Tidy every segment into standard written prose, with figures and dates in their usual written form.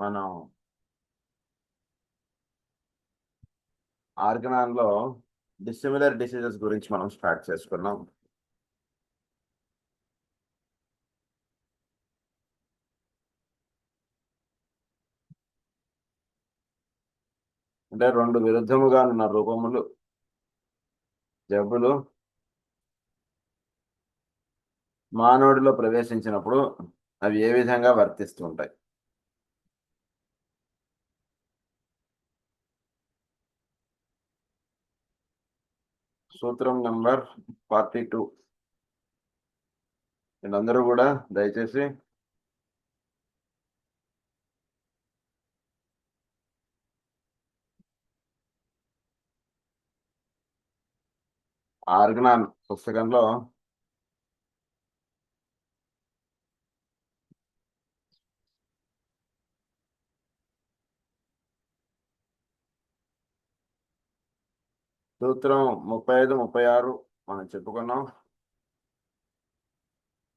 మనం ఆర్గనాన్లో dissimilar diseases గురించి మనం స్టార్ట్ చేసుకున్నాం. అంటే రెండు విరుద్ధముగా ఉన్న రూపములు, జబ్బులు మానవుడిలో ప్రవేశించినప్పుడు అవి ఏ విధంగా వర్తిస్తూ ఉంటాయి. సూత్రం నెంబర్ 42. వీళ్ళందరూ కూడా దయచేసి ఆర్గనాన్ పుస్తకంలో సూత్రం 35, 36 మనం చెప్పుకున్నాం.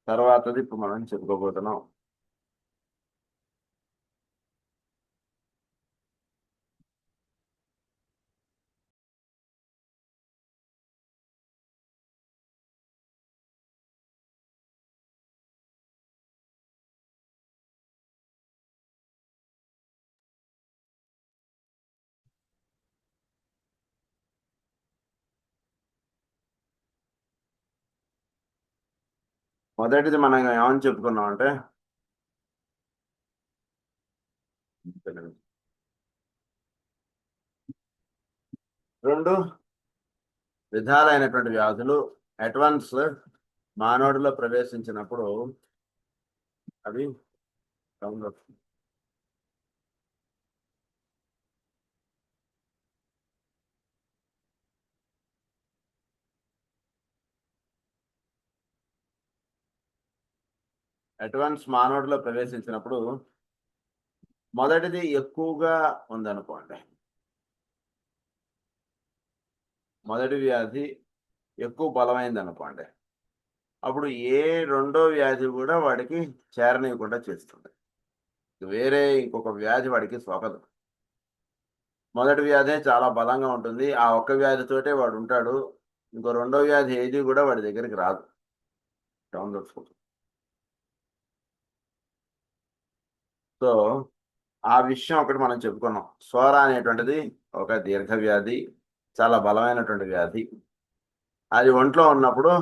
తర్వాతది ఇప్పుడు మనం చెప్పుకోబోతున్నాం. మొదటిది మనం ఏమని చెప్పుకున్నాం అంటే రెండు విధాలైనటువంటి వ్యాధులు అడ్వాన్స్ మానవుడిలో ప్రవేశించినప్పుడు అవి అడ్వాన్స్ మానవుడిలో ప్రవేశించినప్పుడు మొదటిది ఎక్కువగా ఉందనుకోండి, మొదటి వ్యాధి ఎక్కువ బలమైంది అనుకోండి, అప్పుడు ఏ రెండో వ్యాధి కూడా వాడికి చేరనీయకుండా చేస్తుంది. వేరే ఇంకొక వ్యాధి వాడికి సోకదు. మొదటి వ్యాధే చాలా బలంగా ఉంటుంది, ఆ ఒక్క వ్యాధితోటే వాడు ఉంటాడు. ఇంకో రెండో వ్యాధి ఏది కూడా వాడి దగ్గరికి రాదు. సో ఆ విషయం ఒకటి మనం చెప్పుకున్నాం. సోరా అనేటువంటిది ఒక దీర్ఘ వ్యాధి, చాలా బలమైనటువంటి వ్యాధి. అది ఒంట్లో ఉన్నప్పుడు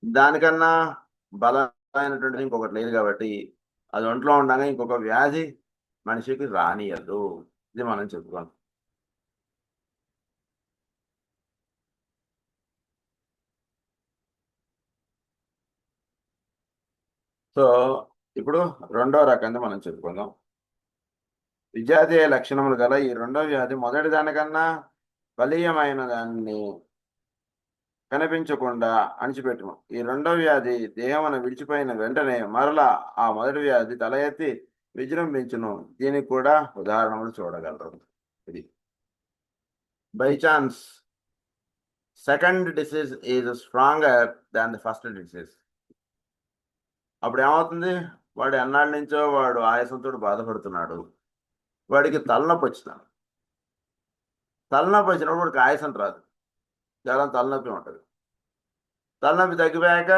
దానికన్నా బలమైనటువంటిది ఇంకొకటి లేదు కాబట్టి అది ఒంట్లో ఉండగా ఇంకొక వ్యాధి మనిషికి రానియదు. ఇది మనం చెప్పుకున్నాం. సో ఇప్పుడు రెండో రకాన్ని మనం చెప్పుకుందాం. విజాతీయ లక్షణములు గల ఈ రెండో వ్యాధి మొదటి దానికన్నా బలీయమైన దాన్ని కనిపించకుండా అణిచిపెట్టును. ఈ రెండో వ్యాధి దేహమును విడిచిపోయిన వెంటనే మరలా ఆ మొదటి వ్యాధి తల ఎత్తి విజృంభించును. దీనికి కూడా ఉదాహరణలు చూడగలరు. ఇది by chance second disease is stronger than the first disease. అప్పుడు ఏమవుతుంది, వాడు ఎన్నాళ్ళ నుంచో వాడు ఆయాసంతో బాధపడుతున్నాడు, వాడికి తలనొప్పి వచ్చినాడు. తలనొప్పి వచ్చినప్పుడు వాడికి ఆయాసం రాదు, చాలా తలనొప్పి ఉంటుంది. తలనొప్పి తగ్గిపోయాక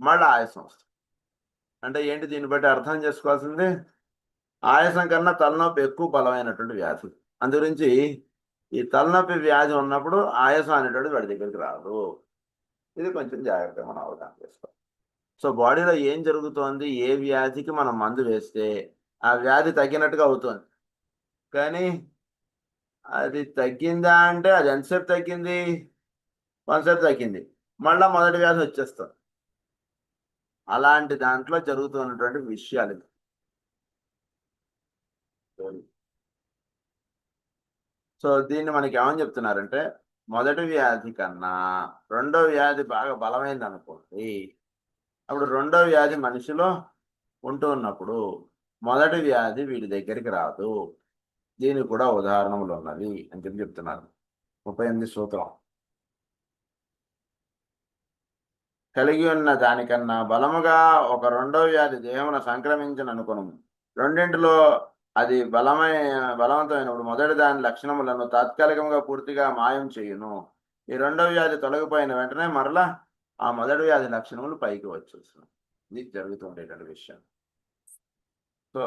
మళ్ళీ ఆయాసం వస్తుంది. అంటే ఏంటి, దీన్ని బట్టి అర్థం చేసుకోవాల్సింది ఆయాసం కన్నా తలనొప్పి ఎక్కువ బలమైనటువంటి వ్యాధి. అందుగురించి ఈ తలనొప్పి వ్యాధి ఉన్నప్పుడు ఆయాసం అనేటువంటి వాడి దగ్గరికి రాదు. ఇది కొంచెం జాగ్రత్తగా మనం అవగాహన చేసుకోవాలి. సో బాడీలో ఏం జరుగుతోంది, ఏ వ్యాధికి మనం మందు వేస్తే ఆ వ్యాధి తగ్గినట్టుగా అవుతుంది, కానీ అది తగ్గిందా అంటే అది ఎంతసేపు తగ్గింది, కొంతసేపు తగ్గింది, మళ్ళా మొదటి వ్యాధి వచ్చేస్తుంది. అలాంటి దాంట్లో జరుగుతున్నటువంటి విషయాలు ఇది. సో దీన్ని మనకి ఏమని చెప్తున్నారంటే, మొదటి వ్యాధి కన్నా రెండో వ్యాధి బాగా బలమైంది అనుకోండి, అప్పుడు రెండో వ్యాధి మనిషిలో ఉంటూ ఉన్నప్పుడు మొదటి వ్యాధి వీడి దగ్గరికి రాదు. దీనికి కూడా ఉదాహరణలు ఉన్నవి అని చెప్తున్నారు. 38 సూత్రం. కలిగి ఉన్న దానికన్నా బలముగా ఒక రెండో వ్యాధి దేహమున సంక్రమించను అనుకును. రెండింటిలో అది బలవంతమైనప్పుడు మొదటి దాని లక్షణములను తాత్కాలికంగా పూర్తిగా మాయం చేయును. ఈ రెండవ వ్యాధి తొలగిపోయిన వెంటనే మరలా ఆ మొదటి వ్యాధి లక్షణములు పైకి వచ్చేస్తుంది. ఇది జరుగుతుండేటువంటి విషయం. సో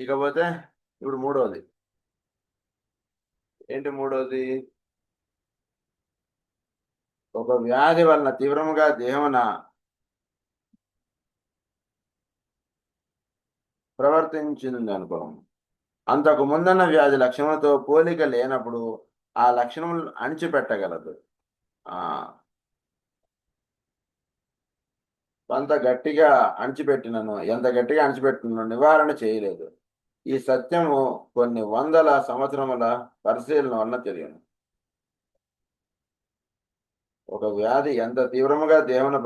ఇకపోతే ఇప్పుడు మూడవది ఏంటి? మూడవది, ఒక వ్యాధి వలన తీవ్రముగా దేహమున ప్రవర్తించింది అనుకో, అంతకు ముందున్న వ్యాధి లక్షణములతో పోలిక లేనప్పుడు ఆ లక్షణములు అణిచిపెట్టగలదు. ఎంత గట్టిగా అణిచిపెట్టినను నివారణ చేయలేదు. ఈ సత్యము కొన్ని వందల సంవత్సరముల పరిశీలన వలన తెలియను. ఒక వ్యాధి ఎంత తీవ్రముగా దేవుని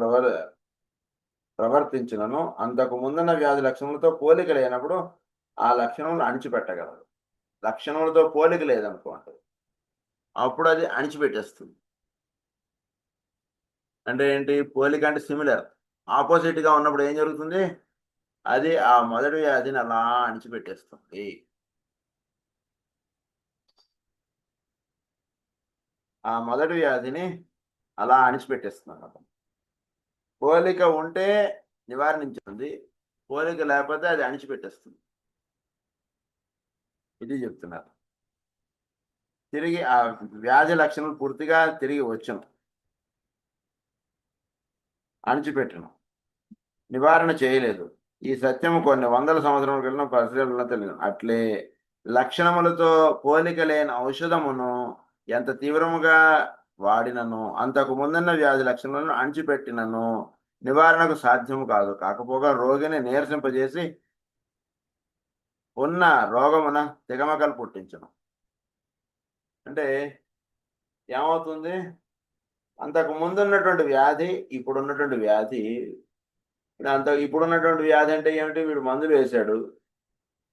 ప్రవర్తించినను అంతకు ముందున్న వ్యాధి లక్షణములతో పోలిక లేనప్పుడు ఆ లక్షణములు అణిచిపెట్టగలరు. లక్షణములతో పోలిక లేదనుకోండి, అప్పుడు అది అణిచిపెట్టేస్తుంది. అంటే ఏంటి? పోలిక అంటే సిమిలర్. ఆపోజిట్ గా ఉన్నప్పుడు ఏం జరుగుతుంది? అది ఆ మొదటి వ్యాధిని అలా అణిచిపెట్టేస్తుంది. ఆ మొదటి వ్యాధిని అలా అణిచిపెట్టేస్తుంది. పోలిక ఉంటే నివారించుతుంది, పోలిక లేకపోతే అది అణిచిపెట్టేస్తుంది. ఇది చెప్తున్నారు. తిరిగి ఆ వ్యాధి లక్షణాలు పూర్తిగా తిరిగి వచ్చను, అణిచిపెట్టను, నివారణ చేయలేదు. ఈ సత్యము కొన్ని వందల సంవత్సరముల క్రితం పరిశీలన తెలియదు. అట్లే లక్షణములతో పోలిక లేని ఔషధమును ఎంత తీవ్రముగా వాడినను అంతకు ముందున్న వ్యాధి లక్షణాలను అణిచిపెట్టినను నివారణకు సాధ్యము కాదు. కాకపోగా రోగిని నీరసింపజేసి ఉన్న రోగమున తిగమకలు పుట్టించను. అంటే ఏమవుతుంది? అంతకు ముందున్నటువంటి వ్యాధి ఇప్పుడున్నటువంటి వ్యాధి, ఇప్పుడున్నటువంటి వ్యాధి అంటే ఏమిటి? వీడు మందులు వేశాడు,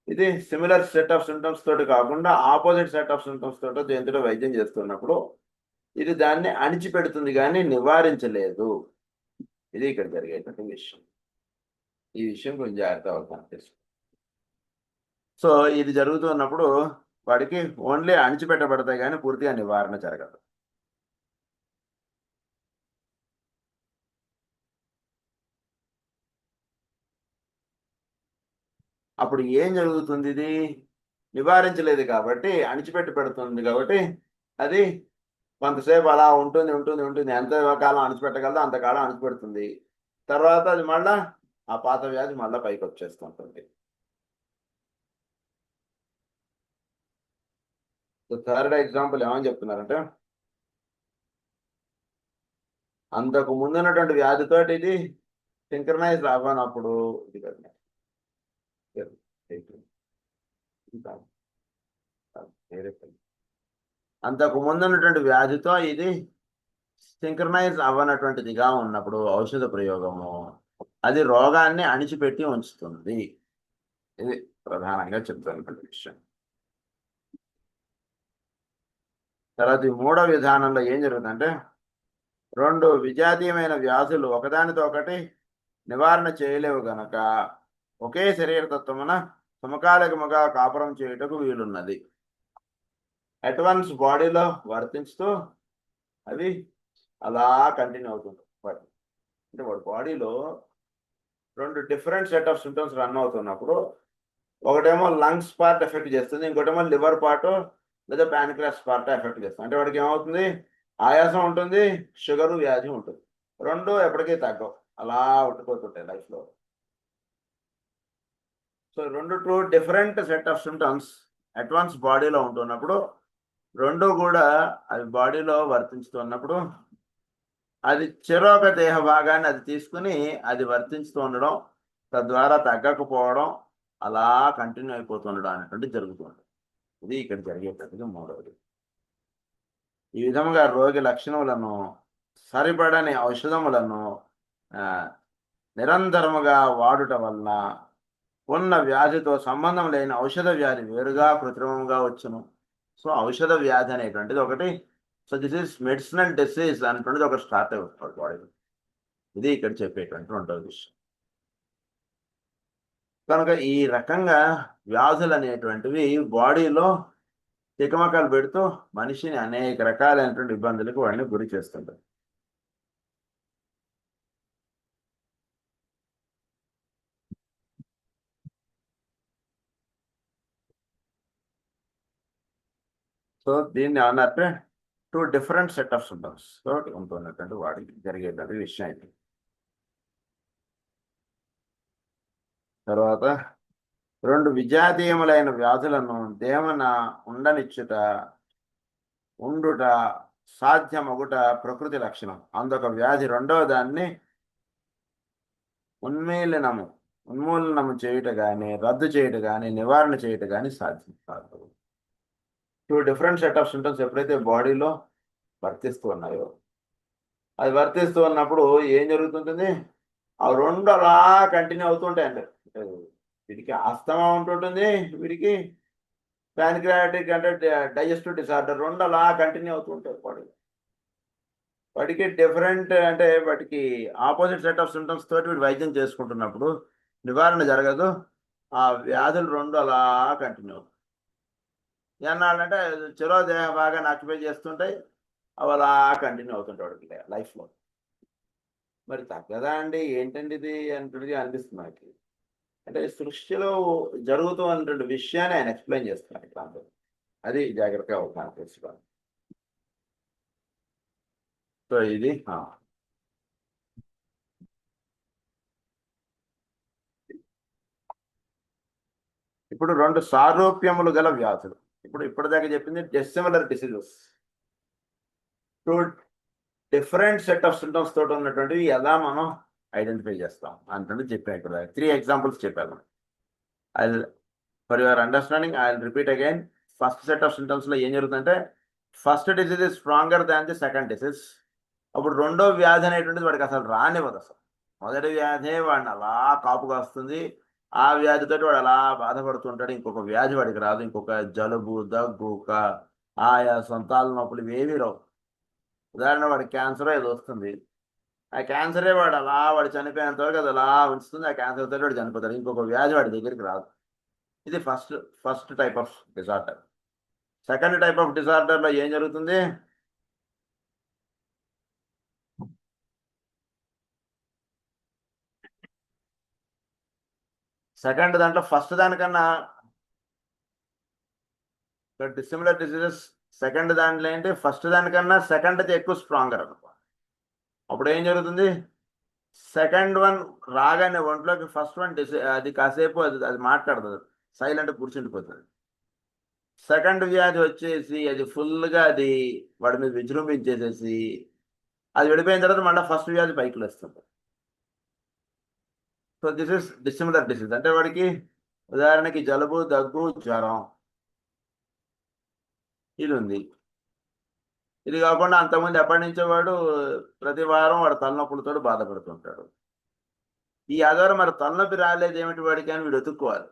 ఇది సిమిలర్ సెట్ ఆఫ్ సింటమ్స్ తోటి కాకుండా ఆపోజిట్ సెట్ ఆఫ్ సింటమ్స్ తోటి దేంతో వైద్యం చేస్తున్నప్పుడు ఇది దాన్ని అణిచిపెడుతుంది కానీ నివారించలేదు. ఇది ఇక్కడ జరిగేటువంటి విషయం. ఈ విషయం కొంచెం జాగ్రత్త అవుతాను. సో ఇది జరుగుతున్నప్పుడు వాడికి ఓన్లీ అణిచిపెట్టబడతాయి కానీ పూర్తిగా నివారణ జరగదు. అప్పుడు ఏం జరుగుతుంది? ఇది నివారించలేదు కాబట్టి, అణిచిపెట్టి పెడుతుంది కాబట్టి అది కొంతసేపు అలా ఉంటుంది. ఎంత కాలం అణిచిపెట్టగలదో అంతకాలం అణిచిపెడుతుంది. తర్వాత అది మళ్ళా ఆ పాత వ్యాధి మళ్ళా పైకి వచ్చేస్తుంటుంది. థర్డ్ ఎగ్జాంపుల్ ఏమని చెప్తున్నారంటే, అంతకు ముందున్నటువంటి వ్యాధితోటి ఇది సింక్రనైజ్ అవ్వనప్పుడు అంతకు ముందున్నటువంటి వ్యాధితో ఇది సింక్రనైజ్ అవ్వనటువంటిదిగా ఉన్నప్పుడు ఔషధ ప్రయోగము అది రోగాన్ని అణిచిపెట్టి ఉంచుతుంది. ఇది ప్రధానంగా చెప్తున్నటువంటి విషయం. తర్వాత ఈ మూడో విధానంలో ఏం జరుగుతుందంటే, రెండు విజాతీయమైన వ్యాధులు ఒకదానితో ఒకటి నివారణ చేయలేవు గనక ఒకే శరీర తత్వమున సమకాలికముగా కాపురం చేయుటకు వీలున్నది. అడ్వాన్స్ బాడీలో వర్తించుతూ అది అలా కంటిన్యూ అవుతుంది. అంటే వాడి బాడీలో రెండు different set of symptoms run అవుతున్నప్పుడు ఒకటేమో లంగ్స్ పార్ట్ ఎఫెక్ట్ చేస్తుంది, ఇంకోటేమో లివర్ పార్ట్ లేదా ప్యాన్క్రియాస్ పార్ట్ ఎఫెక్ట్ చేస్తుంది. అంటే వాడికి ఏమవుతుంది? ఆయాసం ఉంటుంది, షుగరు వ్యాధి ఉంటుంది. రెండు ఎప్పటికీ తగ్గవు, అలా ఉండిపోతుంటాయి లైఫ్లో. So two different set of symptoms advance బాడీలో ఉంటున్నప్పుడు రెండు కూడా అవి బాడీలో వర్తించుతున్నప్పుడు అది చెరొక దేహ భాగాన్ని అది తీసుకుని అది వర్తించుతూ ఉండడం, తద్వారా తగ్గకపోవడం, అలా కంటిన్యూ అయిపోతుండడం అనేటువంటి జరుగుతుంది. ఇది ఇక్కడ జరిగేటట్టుగా మూడవది. ఈ విధముగా రోగి లక్షణములను సరిపడని ఔషధములను నిరంతరముగా వాడుట వలన ఉన్న వ్యాధితో సంబంధం లేని ఔషధ వ్యాధి వేరుగా కృత్రిమంగా వచ్చును. సో ఔషధ వ్యాధి అనేటువంటిది ఒకటి. So this is medicinal disease అనేటువంటిది ఒకటి స్టార్ట్ అవుతుంది బాడీలో. ఇది ఇక్కడ చెప్పేటువంటి రెండవ విషయం. కనుక ఈ రకంగా వ్యాధులు అనేటువంటివి బాడీలో తికమకలు పెడుతూ మనిషిని అనేక రకాలైనటువంటి ఇబ్బందులకు వాడిని గురి చేస్తుంటారు. సో దీన్ని అన్నట్టే 2 డిఫరెంట్ సెట్ ఆఫ్ సింటమ్స్ తోటి ఉంటున్నటువంటి వాడికి జరిగేటువంటి విషయం ఇది. తర్వాత 2 విజాతీయములైన వ్యాధులను దేవన ఉండనిచ్చుట ఉండుట సాధ్యమగుట ప్రకృతి లక్షణం. అందొక వ్యాధి రెండవ దాన్ని ఉన్మూలనము చేయుట కానీ రద్దు చేయుట కానీ నివారణ చేయుట కానీ సాధ్యం కాదు. 2 డిఫరెంట్ సెట్ ఆఫ్ సింటమ్స్ ఎప్పుడైతే బాడీలో వర్తిస్తూ ఉన్నాయో, అది వర్తిస్తూ ఉన్నప్పుడు ఏం జరుగుతుంటుంది, ఆ రెండు అలా కంటిన్యూ అవుతుంటాయండి. వీడికి ఆస్తమా ఉంటుంటుంది, వీడికి ప్యాన్క్రియాటిక్ అంటే డైజెస్టివ్ డిసార్డర్ రెండు అలా కంటిన్యూ అవుతుంటాయి బాడీలో. వాటికి డిఫరెంట్ అంటే వాటికి ఆపోజిట్ సెట్ ఆఫ్ సింటమ్స్ తోటి వీడు వైద్యం చేసుకుంటున్నప్పుడు నివారణ జరగదు. ఆ వ్యాధులు రెండు అలా కంటిన్యూ అవుతాయి. ఎన్నాళ్ళంటే చెరో దేహ భాగాన్ని ఆక్యుపై చేస్తుంటాయి, అవి అలా కంటిన్యూ అవుతుంటాయి వాడికి లైఫ్లో. మరి తగ్గదా అండి, ఏంటండి ఇది అంటుంది అనిపిస్తుంది నాకు. అంటే సృష్టిలో జరుగుతూ ఉన్నటువంటి విషయాన్ని ఆయన ఎక్స్ప్లెయిన్ చేస్తున్నాడు ఇట్లా. అది జాగ్రత్తగా అవుతాను తెలుసుకోవాలి. సో ఇది ఇప్పుడు 2 సారూప్యములు గల వ్యాధులు. ఇప్పటిదాకా చెప్పింది dissimilar diseases. 2 different set of symptoms తోటి ఉన్నటువంటివి ఎలా మనం ఐడెంటిఫై చేస్తాం అంటే చెప్పాను. ఇక్కడ 3 ఎగ్జాంపుల్స్ చెప్పాను. For your understanding I will repeat again. First set of symptoms లో ఏం జరుగుతుందంటే, first disease is stronger than the second disease. అప్పుడు రెండో వ్యాధి అనేటువంటిది వాడికి అసలు రానివ్వదు. అసలు మొదటి వ్యాధే వాడిని అలా కాపుగా వస్తుంది, ఆ వ్యాధితో వాడు అలా బాధపడుతుంటాడు. ఇంకొక వ్యాధి వాడికి రాదు. ఇంకొక జలుబు, దగ్గు, ఆయాసం, తల నొప్పులు ఇవేవి రావు. ఉదాహరణ వాడికి క్యాన్సర్ ఏదో వస్తుంది, ఆ క్యాన్సరే వాడు చనిపోయేంత వరకు అది అలా ఉంచుతుంది. ఆ క్యాన్సర్ తోటి వాడు చనిపోతాడు. ఇంకొక వ్యాధి వాడి దగ్గరికి రాదు. ఇది first type of disorder. Second type of disorder లో ఏం జరుగుతుంది, సెకండ్ దాంట్లో ఫస్ట్ దానికన్నా డిసిమిలర్ డిసీజెస్ సెకండ్ దాంట్లో ఏంటి, ఫస్ట్ దానికన్నా సెకండ్ది ఎక్కువ స్ట్రాంగర్ అనుకో. అప్పుడు ఏం జరుగుతుంది, సెకండ్ వన్ రాగానే ఒంట్లోకి ఫస్ట్ వన్ అది కాసేపు అది మాట్లాడుతుంది, సైలెంట్ కూర్చుండిపోతుంది. సెకండ్ వ్యాధి వచ్చేసి అది ఫుల్గా అది వాడి మీద విజృంభించేసేసి అది విడిపోయిన తర్వాత మళ్ళీ ఫస్ట్ వ్యాధి పైకి వస్తుంది. So this is dissimilar disease. అంటే వాడికి ఉదాహరణకి జలుబు, దగ్గు, జ్వరం ఇది ఉంది. ఇది కాకుండా అంతకుముందు ఎప్పటి నుంచో వాడు ప్రతి వారం వాడు తలనొప్పులతో బాధపడుతుంటాడు. ఈ ఆధారం మరి తలనొప్పి రాలేదు ఏమిటి వాడికి అని వీడు వెతుక్కోవాలి.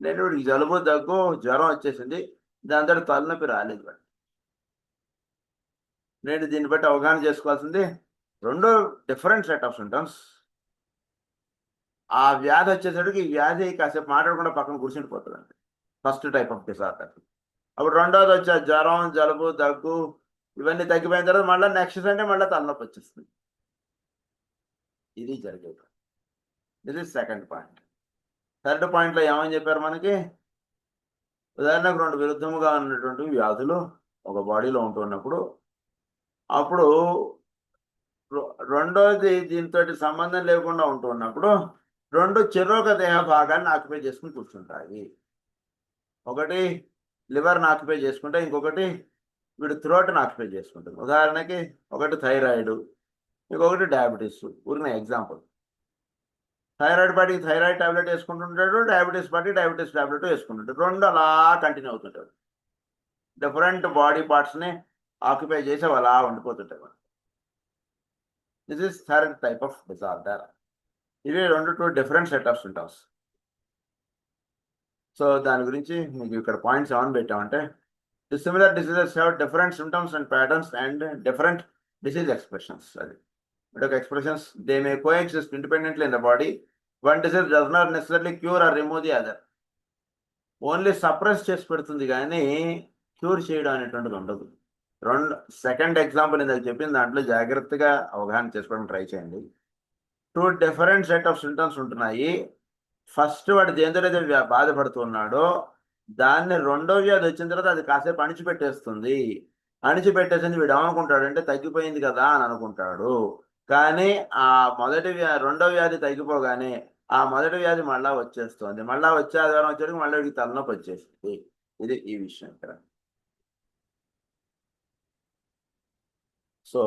లేదు వీడికి జలుబు, దగ్గు, జ్వరం వచ్చేసింది, దాంతో తలనొప్పి రాలేదు వాడు. నేను దీన్ని బట్టి అవగాహన చేసుకోవాల్సింది 2 డిఫరెంట్ సెట్ ఆఫ్ సింటమ్స్. ఆ వ్యాధి వచ్చేసరికి ఈ వ్యాధి కాసేపు మాట్లాడకుండా పక్కన కూర్చుండిపోతుంది అండి, ఫస్ట్ టైప్ ఆఫ్ డిసార్డర్. అప్పుడు రెండోది వచ్చే జ్వరం, జలుబు, దగ్గు ఇవన్నీ తగ్గిపోయిన తర్వాత మళ్ళీ నెక్స్ట్ అంటే మళ్ళీ తలనొప్పి వచ్చేస్తుంది. ఇది జరిగేది. ఇది సెకండ్ పాయింట్. థర్డ్ పాయింట్లో ఏమని చెప్పారు మనకి, ఉదాహరణకు 2 విరుద్ధముగా ఉన్నటువంటి వ్యాధులు ఒక బాడీలో ఉంటున్నప్పుడు అప్పుడు రెండోది దీంతో సంబంధం లేకుండా ఉంటున్నప్పుడు 2 చెరొక దేహ భాగాన్ని ఆక్యుపై చేసుకుని కూర్చుంటాయి. ఒకటి లివర్ని ఆక్యుపై చేసుకుంటే ఇంకొకటి వీడు థ్రోట్ని ఆక్యుపై చేసుకుంటుంది. ఉదాహరణకి ఒకటి థైరాయిడ్, ఇంకొకటి డయాబెటీస్. ఊరిన ఎగ్జాంపుల్. థైరాయిడ్ పార్టీకి థైరాయిడ్ టాబ్లెట్ వేసుకుంటుంటాడు, డయాబెటీస్ పార్టీ డయాబెటీస్ టాబ్లెట్ వేసుకుంటుంటాడు. 2 అలా కంటిన్యూ అవుతుంటాడు. డిఫరెంట్ బాడీ పార్ట్స్ని ఆక్యుపై చేసి అలా ఉండిపోతుంటాయి. This is third type of disorder. ఇవి 2 different set of symptoms. So దాని గురించి మీకు ఇక్కడ పాయింట్స్ ఏమని పెట్టామంటే, dissimilar diseases have different symptoms and patterns and different disease expressions. అది Medical expressions, they may coexist independently in the body. One disease does not necessarily cure or remove the other. Only suppress చేసి పెడుతుంది కానీ cure చేయడం అనేటువంటిది ఉండదు. Second example ఇందాక చెప్పిన దాంట్లో జాగ్రత్తగా అవగాహన చేసుకోవడం ట్రై చేయండి. 2 డిఫరెంట్ సెట్ ఆఫ్ సింటమ్స్ ఉంటున్నాయి. ఫస్ట్ వాడు దేనితో బాధపడుతున్నాడో దాన్ని రెండో వ్యాధి వచ్చిన తర్వాత అది కాసేపు అణిచిపెట్టేస్తుంది. అణిచిపెట్టేసింది వీడు ఏమనుకుంటాడు అంటే తగ్గిపోయింది కదా అని అనుకుంటాడు. కానీ ఆ రెండో వ్యాధి తగ్గిపోగానే ఆ మొదటి వ్యాధి మళ్ళా వచ్చేస్తుంది. మళ్ళా వచ్చే ఆధారం వచ్చేటికి మళ్ళీ వీడికి తలనొప్పి వచ్చేసింది. ఇది ఈ విషయం ఇక్కడ. So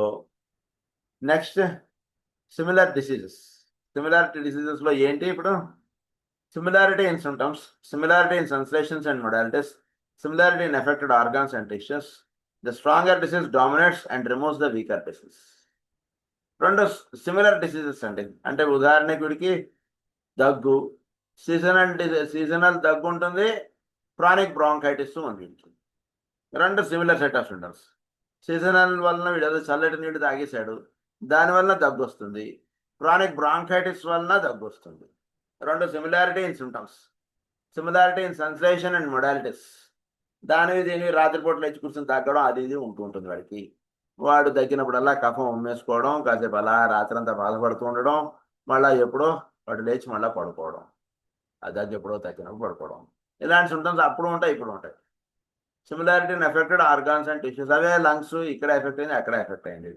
next similar diseases. Similarity diseases లో ఏంటి ఇప్పుడు? Similarity in symptoms, similarity in sensations and modalities, similarity in affected organs and tissues. The stronger disease dominates and removes the weaker disease. రెండు సిమిలర్ డిసీజెస్ అండి. అంటే ఉదాహరణకి వీడికి దగ్గు, seasonal దగ్గు ఉంటుంది, క్రానిక్ బ్రాంకైటిస్ ఉంది. రెండు similar set of symptoms. Seasonal వలన వీడు ఏదో చల్లటి నీళ్ళు తాగేశాడు, దానివల్ల దగ్గు వస్తుంది. క్రానిక్ బ్రాంకైటిస్ వలన దగ్గు వస్తుంది. రెండు similarity in symptoms, similarity in sensation and modalities. దీనివి రాత్రిపూటలు వచ్చి కూర్చొని తగ్గడం అది ఇది ఉంటూ ఉంటుంది వాడికి. వాడు తగ్గినప్పుడల్లా కఫం ఉమ్మేసుకోవడం, కాసేపు అలా రాత్రంతా బాధపడుతూ ఉండడం, మళ్ళీ ఎప్పుడో వాడు లేచి మళ్ళీ పడుకోవడం, ఆ దగ్గు ఎప్పుడో తగ్గినప్పుడు పడుకోవడం. ఇలాంటి సింటమ్స్ అప్పుడు ఉంటాయి, ఇప్పుడు ఉంటాయి. Similarity in affected organs and tissues. Away lungs ఇక్కడ ఎఫెక్ట్ అయింది, అక్కడ ఎఫెక్ట్ అయింది.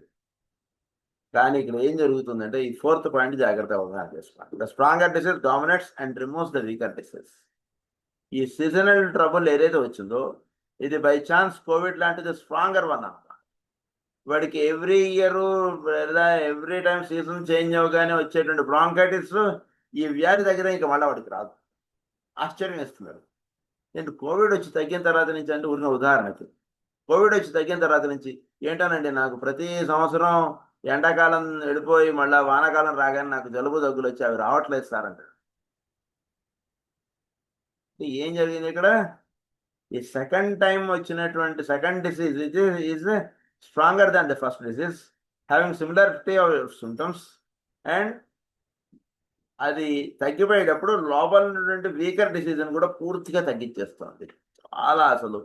కానీ ఇక్కడ ఏం జరుగుతుందంటే ఈ 4th పాయింట్ జాగ్రత్తగా అవగాహన చేసుకోవాలి. The stronger disease dominates and removes the weaker disease. ఈ సీజనల్ ట్రబుల్ ఏదైతే వచ్చిందో ఇది బై ఛాన్స్ కోవిడ్ లాంటిది స్ట్రాంగర్ వన్ అన్నమాట. వాడికి every year every time season change అవగానే వచ్చేటువంటి బ్రాంకైటిస్ ఈ వ్యాధి దగ్గర ఇంకా మళ్ళీ వాడికి రాదు. ఆశ్చర్యం వేస్తున్నారు. నేను కోవిడ్ వచ్చి తగ్గిన తర్వాత నుంచి అంటే ఊరిన ఉదాహరణకి కోవిడ్ వచ్చి తగ్గిన తర్వాత నుంచి ఏంటోనండి నాకు ప్రతి సంవత్సరం ఎండాకాలం వెళ్ళిపోయి మళ్ళీ వానాకాలం రాగానే నాకు జలుబు దగ్గులు వచ్చి అవి రావట్లేదు సార్ అంటాడు. ఏం జరిగింది ఇక్కడ? ఈ సెకండ్ టైం వచ్చినటువంటి second disease is stronger than the first disease, having similarity of symptoms, and అది తగ్గిపోయేటప్పుడు లోపల ఉన్నటువంటి వీకర్ డిసీజ్ అని కూడా పూర్తిగా తగ్గించేస్తుంది. చాలా అసలు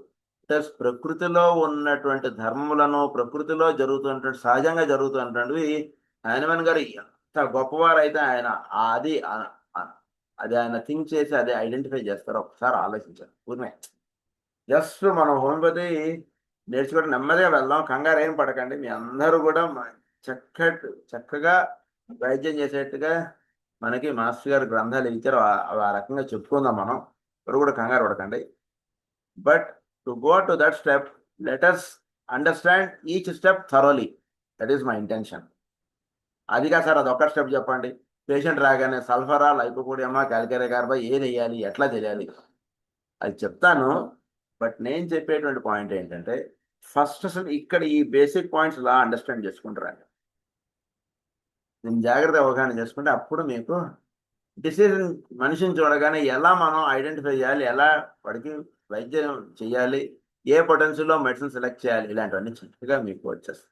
ప్రకృతిలో ఉన్నటువంటి ధర్మములను, ప్రకృతిలో జరుగుతున్నటువంటి సహజంగా జరుగుతున్నటువంటివి హనుమాన్ గారు ఎంత గొప్పవారైతే ఆయన అది ఆయన థింక్ చేసి అదే ఐడెంటిఫై చేస్తారు. ఒకసారి ఆలోచించారు. ఊరినే జస్ట్ మనం హోమియోపతి నేర్చుకోవడం నెమ్మదిగా వెళ్దాం, కంగారు ఏం పడకండి. మీ అందరూ కూడా చక్కగా వైద్యం చేసేట్టుగా మనకి మాస్టర్ గారు గ్రంథాలు ఇచ్చారు. ఆ రకంగా చెప్పుకుందాం మనం. ఎవరు కూడా కంగారు పడకండి. But to go to that step, let us understand each step thoroughly. That is my intention. అదిగా సార్ అదొక్క స్టెప్ చెప్పండి. పేషెంట్ రాగానే సల్ఫరా, లైపోపోడియమా, క్యాల్కేరియా కార్బై ఏది వేయాలి, ఎట్లా తెలియాలి అది చెప్తాను. బట్ నేను చెప్పేటువంటి పాయింట్ ఏంటంటే ఫస్ట్ అసలు ఇక్కడ ఈ బేసిక్ పాయింట్స్ ఇలా అండర్స్టాండ్ చేసుకుంటారా, నేను జాగ్రత్త అవగాహన చేసుకుంటే అప్పుడు మీకు డిసిజన్ మనిషిని చూడగానే ఎలా మనం ఐడెంటిఫై చేయాలి, ఎలా వాడికి వైద్యం చేయాలి, ఏ పొటెన్షియల్లో మెడిసిన్ సెలెక్ట్ చేయాలి, ఇలాంటివన్నీ చక్కగా మీకు వచ్చేస్తాయి.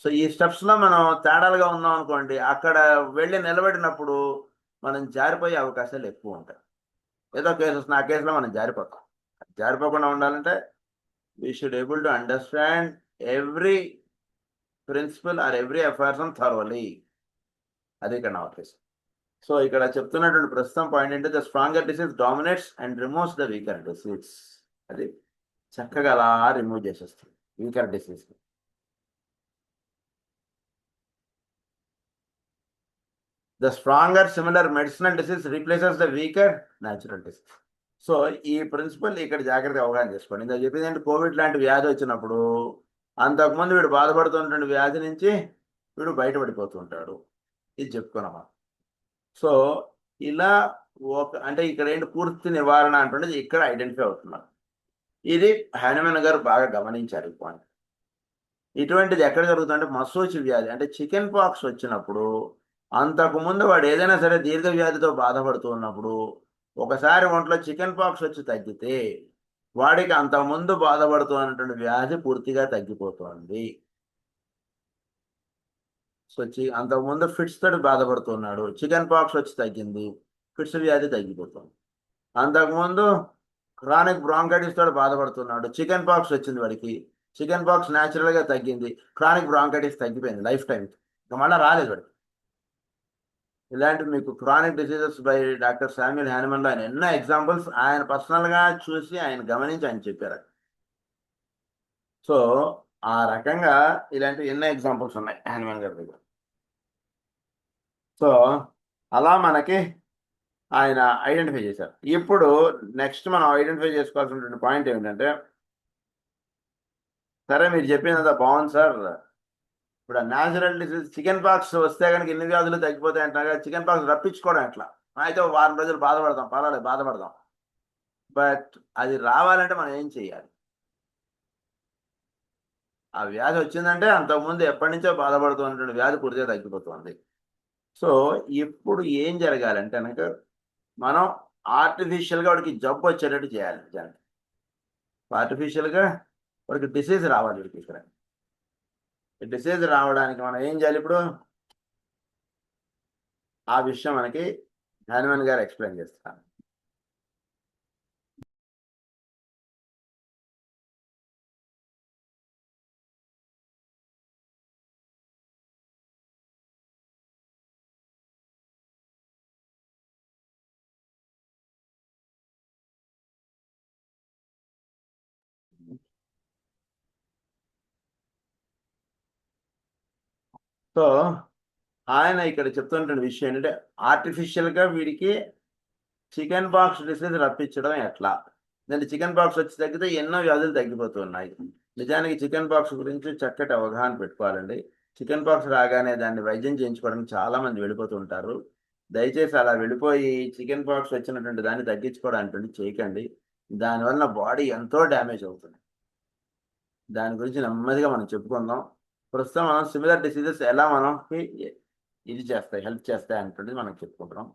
సో ఈ స్టెప్స్లో మనం తేడాలుగా ఉన్నాం అనుకోండి, అక్కడ వెళ్ళి నిలబడినప్పుడు మనం జారిపోయే అవకాశాలు ఎక్కువ ఉంటాయి. ఏదో కేసెస్ నా కేసులో మనం జారిపోకుండా ఉండాలంటే we should able to understand every principle or every aphorism thoroughly. అది ఇక్కడ నా ఉద్దేశం. సో ఇక్కడ చెప్తున్నటువంటి ప్రస్తుతం పాయింట్ ఏంటంటే the stronger disease dominates and removes the weaker disease. అది చక్కగా అలా రిమూవ్ చేసేస్తుంది weaker disease. The stronger similar medicinal disease replaces the weaker natural disease. So ఈ ప్రిన్సిపల్ ఇక్కడ జాగ్రత్తగా అవగాహన చేసుకోండి. ఇందులో చెప్పింది ఏంటి, కోవిడ్ లాంటి వ్యాధి వచ్చినప్పుడు అంతకుముందు వీడు బాధపడుతున్నటువంటి వ్యాధి నుంచి వీడు బయటపడిపోతుంటాడు. ఇది చెప్పుకున్నామా. సో ఇలా అంటే ఇక్కడ ఏంటి పూర్తి నివారణ అంటున్నది ఇక్కడ ఐడెంటిఫై అవుతున్నారు. ఇది హనుమాన్ గారు బాగా గమనించారు ఈ పాయింట్. ఇటువంటిది ఎక్కడ జరుగుతుందంటే మసూచి వ్యాధి అంటే చికెన్ పాక్స్ వచ్చినప్పుడు అంతకుముందు వాడు ఏదైనా సరే దీర్ఘ వ్యాధితో బాధపడుతూ ఉన్నప్పుడు ఒకసారి ఒంట్లో చికెన్ పాక్స్ వచ్చి తగ్గితే వాడికి అంతకుముందు బాధపడుతున్నటువంటి వ్యాధి పూర్తిగా తగ్గిపోతుంది. వచ్చి అంతకుముందు ఫిట్స్ తోటి బాధపడుతున్నాడు, చికెన్ పాక్స్ వచ్చి తగ్గింది, ఫిట్స్ వ్యాధి తగ్గిపోతుంది. అంతకుముందు క్రానిక్ బ్రాంకైటిస్ తోటి బాధపడుతున్నాడు, చికెన్ పాక్స్ వచ్చింది వాడికి, చికెన్ పాక్స్ న్యాచురల్గా తగ్గింది, క్రానిక్ బ్రాంకైటిస్ తగ్గిపోయింది లైఫ్ టైం, ఇంకా మళ్ళీ రాలేదు వాడికి. ఇలాంటి మీకు chronic diseases by doctor Samuel హ్యానిమన్లో ఆయన ఎన్నో ఎగ్జాంపుల్స్ ఆయన పర్సనల్గా చూసి ఆయన గమనించి ఆయన చెప్పారు. సో ఆ రకంగా ఇలాంటి ఎన్నో ఎగ్జాంపుల్స్ ఉన్నాయి హ్యానిమన్ గారి దగ్గర. సో అలా మనకి ఆయన ఐడెంటిఫై చేశారు. ఇప్పుడు నెక్స్ట్ మనం ఐడెంటిఫై చేసుకోవాల్సినటువంటి పాయింట్ ఏమిటంటే, సరే మీరు చెప్పిందంతా బాగుంది సార్, ఇప్పుడు న్యాచురల్ డిసీజ్ చికెన్ పాక్స్ వస్తే కనుక ఎన్ని వ్యాధులు తగ్గిపోతాయి అంటారు, చికెన్ పాక్స్ రప్పించుకోవడం ఎట్లా, అయితే వారం రోజులు బాధపడతాం, పర్వాలేదు బాధపడదాం, బట్ అది రావాలంటే మనం ఏం చేయాలి? ఆ వ్యాధి వచ్చిందంటే అంతకుముందు ఎప్పటి నుంచో బాధపడుతున్నటువంటి వ్యాధి పూర్తిగా తగ్గిపోతుంది. సో ఇప్పుడు ఏం జరగాలంటే కనుక మనం ఆర్టిఫిషియల్గా వాడికి జబ్బు వచ్చేటట్టు చేయాలి. నిజానికి ఆర్టిఫిషియల్గా వాడికి డిసీజ్ రావాలి. వాడికి ఇక్కడ డిసీజ్ రావడానికి మనం ఏం చేయాలి? ఇప్పుడు ఆ విషయం మనకి హ్యానిమన్ గారు ఎక్స్ప్లెయిన్ చేస్తారు. సో ఆయన ఇక్కడ చెప్తున్నటువంటి విషయం ఏంటంటే, ఆర్టిఫిషియల్గా వీడికి చికెన్ పాక్స్ డిసీజ్ రప్పించడం ఎట్లా? అంటే చికెన్ పాక్స్ వచ్చి తగ్గితే ఎన్నో వ్యాధులు తగ్గిపోతున్నాయి. నిజానికి చికెన్ పాక్స్ గురించి చక్కటి అవగాహన పెట్టుకోవాలండి. చికెన్ పాక్స్ రాగానే దాన్ని వైద్యం చేయించుకోవడానికి చాలా మంది వెళ్ళిపోతూ ఉంటారు. దయచేసి అలా వెళ్ళిపోయి చికెన్ పాక్స్ వచ్చినటువంటి దాన్ని తగ్గించుకోవడానికి చేయకండి. దానివల్ల బాడీ ఎంతో డ్యామేజ్ అవుతుంది. దాని గురించి నెమ్మదిగా మనం చెప్పుకుందాం. ప్రస్తుతం మనం సిమిలర్ డిసీజెస్ ఎలా మనకి ఇది చేస్తాయి, హెల్ప్ చేస్తాయి అంటుంది మనం చెప్పుకుంటున్నాం.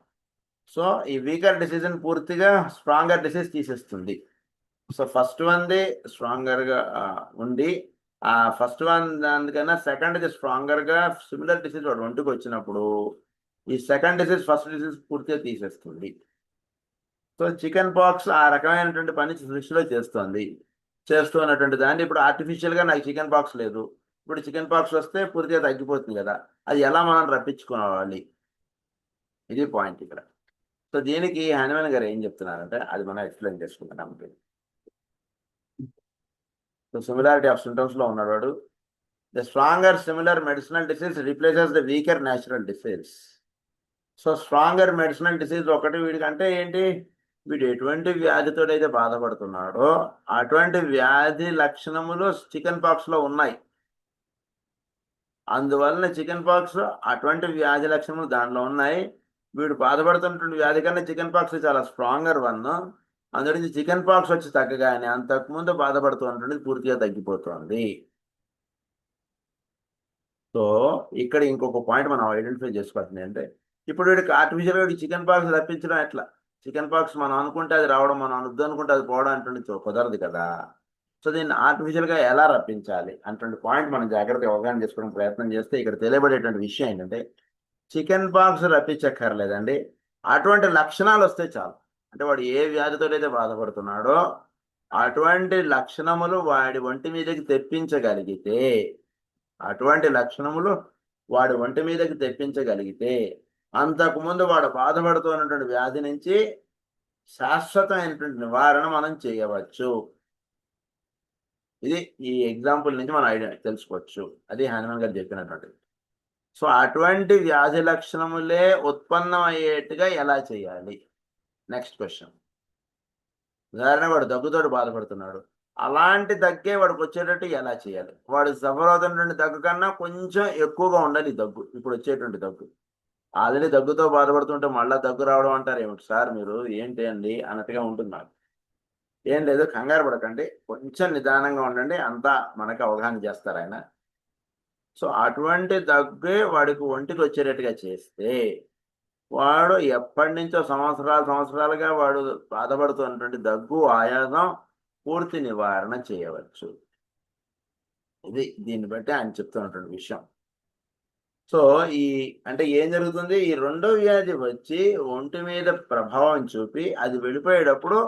సో ఈ వీకర్ డిసీజన్ పూర్తిగా స్ట్రాంగర్ డిసీజ్ తీసేస్తుంది. సో ఫస్ట్ వన్ది స్ట్రాంగర్గా ఉండి ఆ ఫస్ట్ వన్ దానికన్నా సెకండ్ది స్ట్రాంగర్గా సిమిలర్ డిసీజ్ వాడు ఒంటికి వచ్చినప్పుడు ఈ సెకండ్ డిసీజ్ ఫస్ట్ డిసీజ్ పూర్తిగా తీసేస్తుంది. సో చికెన్ పాక్స్ ఆ రకమైనటువంటి పని సృష్టిలో చేస్తూ ఉన్నటువంటి దాన్ని ఇప్పుడు ఆర్టిఫిషియల్గా నాకు చికెన్ పాక్స్ లేదు, ఇప్పుడు చికెన్ పాక్స్ వస్తే పూర్తిగా తగ్గిపోతుంది కదా, అది ఎలా మనం రప్పించుకోవాలి? ఇది పాయింట్ ఇక్కడ. సో దీనికి హ్యానిమన్ గారు ఏం చెప్తున్నారంటే అది మనం ఎక్స్ప్లెయిన్ చేసుకుంటున్నాం. సో సిమిలారిటీ ఆఫ్ సింటమ్స్ లో ఉన్నాడు. The stronger similar medicinal disease replaces the weaker natural disease. So stronger medicinal disease ఒకటి వీడికంటే ఏంటి, వీడు ఎటువంటి వ్యాధితో అయితే బాధపడుతున్నాడో అటువంటి వ్యాధి లక్షణములు చికెన్ పాక్స్ లో ఉన్నాయి. అందువలన చికెన్ పాక్స్ అటువంటి వ్యాధి లక్షణములు దానిలో ఉన్నాయి. వీడు బాధపడుతున్నటువంటి వ్యాధి కన్నా చికెన్ పాక్స్ చాలా స్ట్రాంగర్ వన్. అందులో చికెన్ పాక్స్ వచ్చి తగ్గగానే అంతకుముందు బాధపడుతున్నటువంటిది పూర్తిగా తగ్గిపోతుంది. సో ఇక్కడ ఇంకొక పాయింట్ మనం ఐడెంటిఫై చేసుకోవాల్సింది అంటే, ఇప్పుడు వీడికి ఆర్టిఫిషియల్గా చికెన్ పాక్స్ రప్పించడం ఎట్లా? చికెన్ పాక్స్ మనం అనుకుంటే అది రావడం, మనం వద్దు అనుకుంటే అది పోవడం అంటే కుదరదు కదా. సో దీన్ని ఆర్టిఫిషియల్గా ఎలా రప్పించాలి అటువంటి పాయింట్ మనం జాగ్రత్తగా అవగాహన చేసుకోవడం ప్రయత్నం చేస్తే ఇక్కడ తెలియబడేటువంటి విషయం ఏంటంటే, చికెన్ పాక్స్ రప్పించక్కర్లేదండి, అటువంటి లక్షణాలు వస్తే చాలు. అంటే వాడు ఏ వ్యాధితో అయితే బాధపడుతున్నాడో అటువంటి లక్షణములు వాడి ఒంటి మీదకి తెప్పించగలిగితే, అంతకుముందు వాడు బాధపడుతున్నటువంటి వ్యాధి నుంచి శాశ్వతమైనటువంటి నివారణ మనం చేయవచ్చు. ఇది ఈ ఎగ్జాంపుల్ నుంచి మనం తెలుసుకోవచ్చు. అది హ్యానిమన్ గారు చెప్పినటువంటిది. సో అటువంటి వ్యాధి లక్షణములే ఉత్పన్నమయ్యేట్టుగా ఎలా చేయాలి? Next question. ఉదాహరణ వాడు దగ్గుతోటి బాధపడుతున్నాడు, అలాంటి దగ్గే వాడికి వచ్చేటట్టు ఎలా చేయాలి? వాడు సఫర్ అవుతున్నటువంటి దగ్గు కన్నా కొంచెం ఎక్కువగా ఉండాలి దగ్గు, ఇప్పుడు వచ్చేటువంటి దగ్గు. ఆల్రెడీ దగ్గుతో బాధపడుతుంటే మళ్ళీ దగ్గు రావడం అంటారు ఏమిటి సార్ మీరు, ఏంటి అండి అన్నట్టుగా ఉంటుంది నాకు. ఏం లేదు, కంగారు పడకండి, కొంచెం నిదానంగా ఉండండి, అంతా మనకు అవగాహన చేస్తారు ఆయన. సో అటువంటి దగ్గే వాడికి ఒంటికి వచ్చేటట్టుగా చేస్తే వాడు ఎప్పటి నుంచో సంవత్సరాలుగా వాడు బాధపడుతున్నటువంటి దగ్గు, ఆయాసం పూర్తి నివారణ చేయవచ్చు. ఇది దీన్ని బట్టి ఆయన చెప్తున్నటువంటి విషయం. సో ఈ అంటే ఏం జరుగుతుంది, ఈ రెండో వ్యాధి వచ్చి ఒంటి మీద ప్రభావం చూపి అది వెళ్ళిపోయేటప్పుడు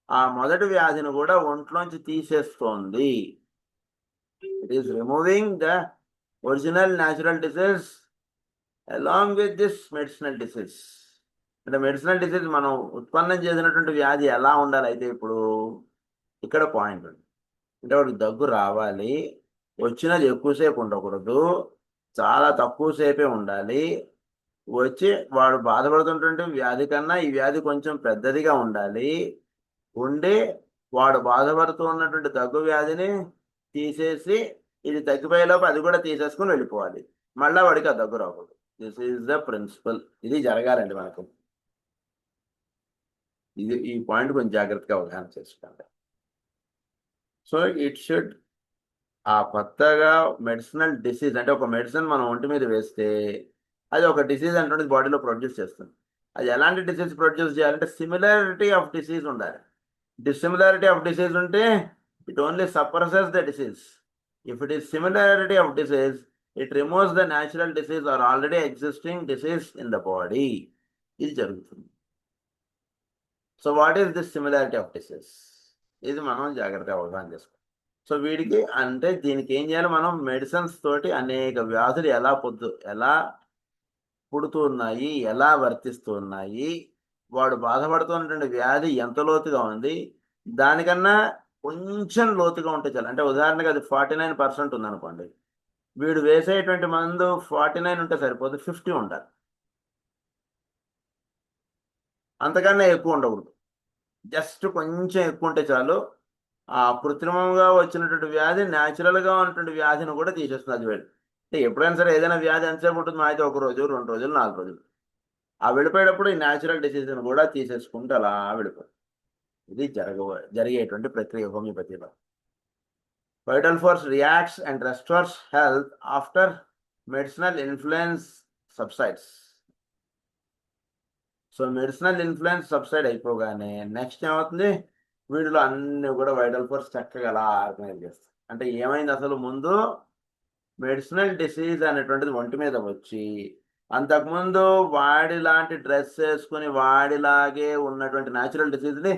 ఆ మొదటి వ్యాధిని కూడా ఒంట్లోంచి తీసేస్తోంది. It is removing the original natural disease along with this medicinal disease. అంటే మెడిసినల్ డిసీజ్ మనం ఉత్పన్నం చేసినటువంటి వ్యాధి ఎలా ఉండాలి అయితే ఇప్పుడు ఇక్కడ పాయింట్ ఉంది. అంటే వాడికి దగ్గు రావాలి, వచ్చినది ఎక్కువసేపు ఉండకూడదు, చాలా తక్కువ సేపే ఉండాలి. వచ్చి వాడు బాధపడుతున్నటువంటి వ్యాధి కన్నా ఈ వ్యాధి కొంచెం పెద్దదిగా ఉండాలి. ఉండి వాడు బాధపడుతూ ఉన్నటువంటి దగ్గు వ్యాధిని తీసేసి ఇది తగ్గిపోయేలోపు అది కూడా తీసేసుకుని వెళ్ళిపోవాలి. మళ్ళా వాడికి ఆ దగ్గు రాకూడదు. This is the principal. ఇది జరగాలండి మనకు. ఇది ఈ పాయింట్ కొంచెం జాగ్రత్తగా అవగాహన చేసుకోండి. సో ఇట్ షుడ్ ఆ కొత్తగా మెడిసినల్ డిసీజ్ అంటే ఒక మెడిసిన్ మనం ఒంటి మీద వేస్తే అది ఒక డిసీజ్ అంటే బాడీలో ప్రొడ్యూస్ చేస్తుంది. అది ఎలాంటి డిసీజ్ ప్రొడ్యూస్ చేయాలంటే సిమిలారిటీ ఆఫ్ డిసీజ్ ఉండాలి. డిసిమిలారిటీ ఆఫ్ డిసీజ్ ఉంటే it only suppresses the disease. If it is similarity of disease it removes the natural disease are already existing disease in the body. ఇది జరుగుతుంది. So what is this similarity of disease? ఇది మనం జాగ్రత్తగా అవగాహన చేసుకోవాలి. So వీడికి అంటే దీనికి ఏం చేయాలి, మనం మెడిసిన్స్ తోటి అనేక వ్యాధులు ఎలా పుడుతున్నాయి, ఎలా వర్తిస్తున్నాయి, వాడు బాధపడుతున్నటువంటి వ్యాధి ఎంత లోతుగా ఉంది, దానికన్నా కొంచెం లోతుగా ఉంటే చాలు. అంటే ఉదాహరణకు అది 49% ఉందనుకోండి, వీడు వేసేటువంటి మందు 49 ఉంటే సరిపోదు, 50 ఉండాలి. అంతకన్నా ఎక్కువ ఉండకూడదు. జస్ట్ కొంచెం ఎక్కువ ఉంటే చాలు. ఆ కృత్రిమంగా వచ్చినటువంటి వ్యాధి న్యాచురల్గా ఉన్నటువంటి వ్యాధిని కూడా తీసేస్తుంది అది వేడు. అంటే ఎప్పుడైనా సరే ఏదైనా వ్యాధి ఎంతసేపు ఉంటుంది, అయితే 1 రోజు 2 రోజులు 4 రోజులు. ఆ వెళ్ళిపోయేటప్పుడు ఈ న్యాచురల్ డిసీజ్ని కూడా తీసేసుకుంటూ అలా వెళ్ళిపోతుంది. ఇది జరిగేటువంటి ప్రక్రియ హోమియోపతిలో. Vital force reacts and restores health after medicinal influence subsides. So medicinal influence subside అయిపోగానే నెక్స్ట్ ఏమవుతుంది, వీడిలో అన్ని కూడా వైటల్ ఫోర్స్ చక్కగా అలా ఆర్గనైజ్ చేస్తాయి. అంటే ఏమైంది, అసలు ముందు మెడిసినల్ డిసీజ్ అనేటువంటిది ఒంటి మీద వచ్చి అంతకుముందు వాడి లాంటి డ్రెస్ వేసుకుని వాడిలాగే ఉన్నటువంటి న్యాచురల్ డిసీజ్ని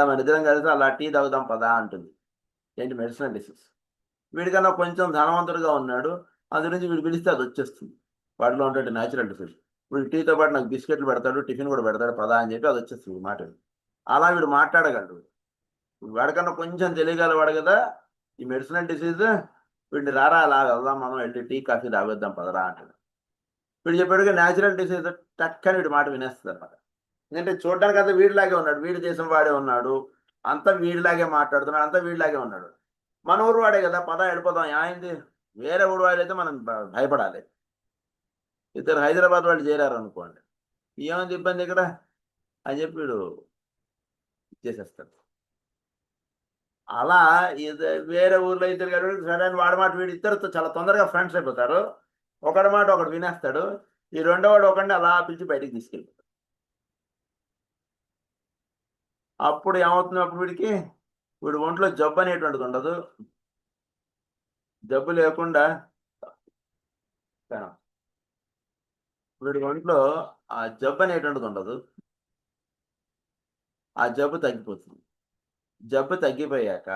మన ఇద్దరం కలిసి అలా టీ తాగుదాం పదా అంటుంది. ఏంటి, మెడిసినల్ డిసీజ్. వీడికన్నా కొంచెం ధనవంతుడిగా ఉన్నాడు, అందు నుంచి వీడు పిలిస్తే అది వచ్చేస్తుంది వాడిలో ఉన్నటువంటి న్యాచురల్ డిసీజ్. వీడు టీతో పాటు నాకు బిస్కెట్లు పెడతాడు, టిఫిన్ కూడా పెడతాడు పదా అని చెప్పి అది వచ్చేస్తుంది మాట. అలా వీడు మాట్లాడగలడు. వాడికన్నా కొంచెం తెలియగలవాడు కదా ఈ మెడిసినల్ డిసీజ్. వీడిని రారా అలా వెళ్దాం, మనం వెళ్ళి టీ కాఫీ తాగొద్దాం పదరా అంటాడు. వీడు చెప్పాడుగా న్యాచురల్ డిసీజ్ టక్కని వీడి మాట వినేస్తుంది అనమాట. ఎందుకంటే చూడడానికి అంతా వీడిలాగే ఉన్నాడు, వీడి దేశం వాడే ఉన్నాడు, అంతా వీడిలాగే మాట్లాడుతున్నాడు, అంతా వీడిలాగే ఉన్నాడు. మన ఊరు వాడే కదా పద వెళ్ళిపోదాం. ఏమైంది, వేరే ఊరు వాడైతే మనం భయపడాలి. ఇద్దరు హైదరాబాద్ వాళ్ళు చేరారు అనుకోండి, ఏమైంది ఇబ్బంది ఇక్కడ అని చెప్పి వీడు చేసేస్తాడు. అలా వేరే ఊర్లో ఇద్దరు గారు సరే వాడి మాట వీడు ఇద్దరు చాలా తొందరగా ఫ్రెండ్స్ అయిపోతారు. ఒకడి మాట ఒకడు వినేస్తాడు, ఈ రెండో వాడు ఒకడిని అలా పిలిచి బయటికి తీసుకెళ్ళిపోతాడు. అప్పుడు ఏమవుతుంది, అప్పుడు వీడి ఒంట్లో జబ్బు అనేటువంటిది ఉండదు. జబ్బు లేకుండా వీడి ఒంట్లో ఆ జబ్బు అనేటువంటిది ఉండదు. ఆ జబ్బు తగ్గిపోతుంది. జబ్బు తగ్గిపోయాక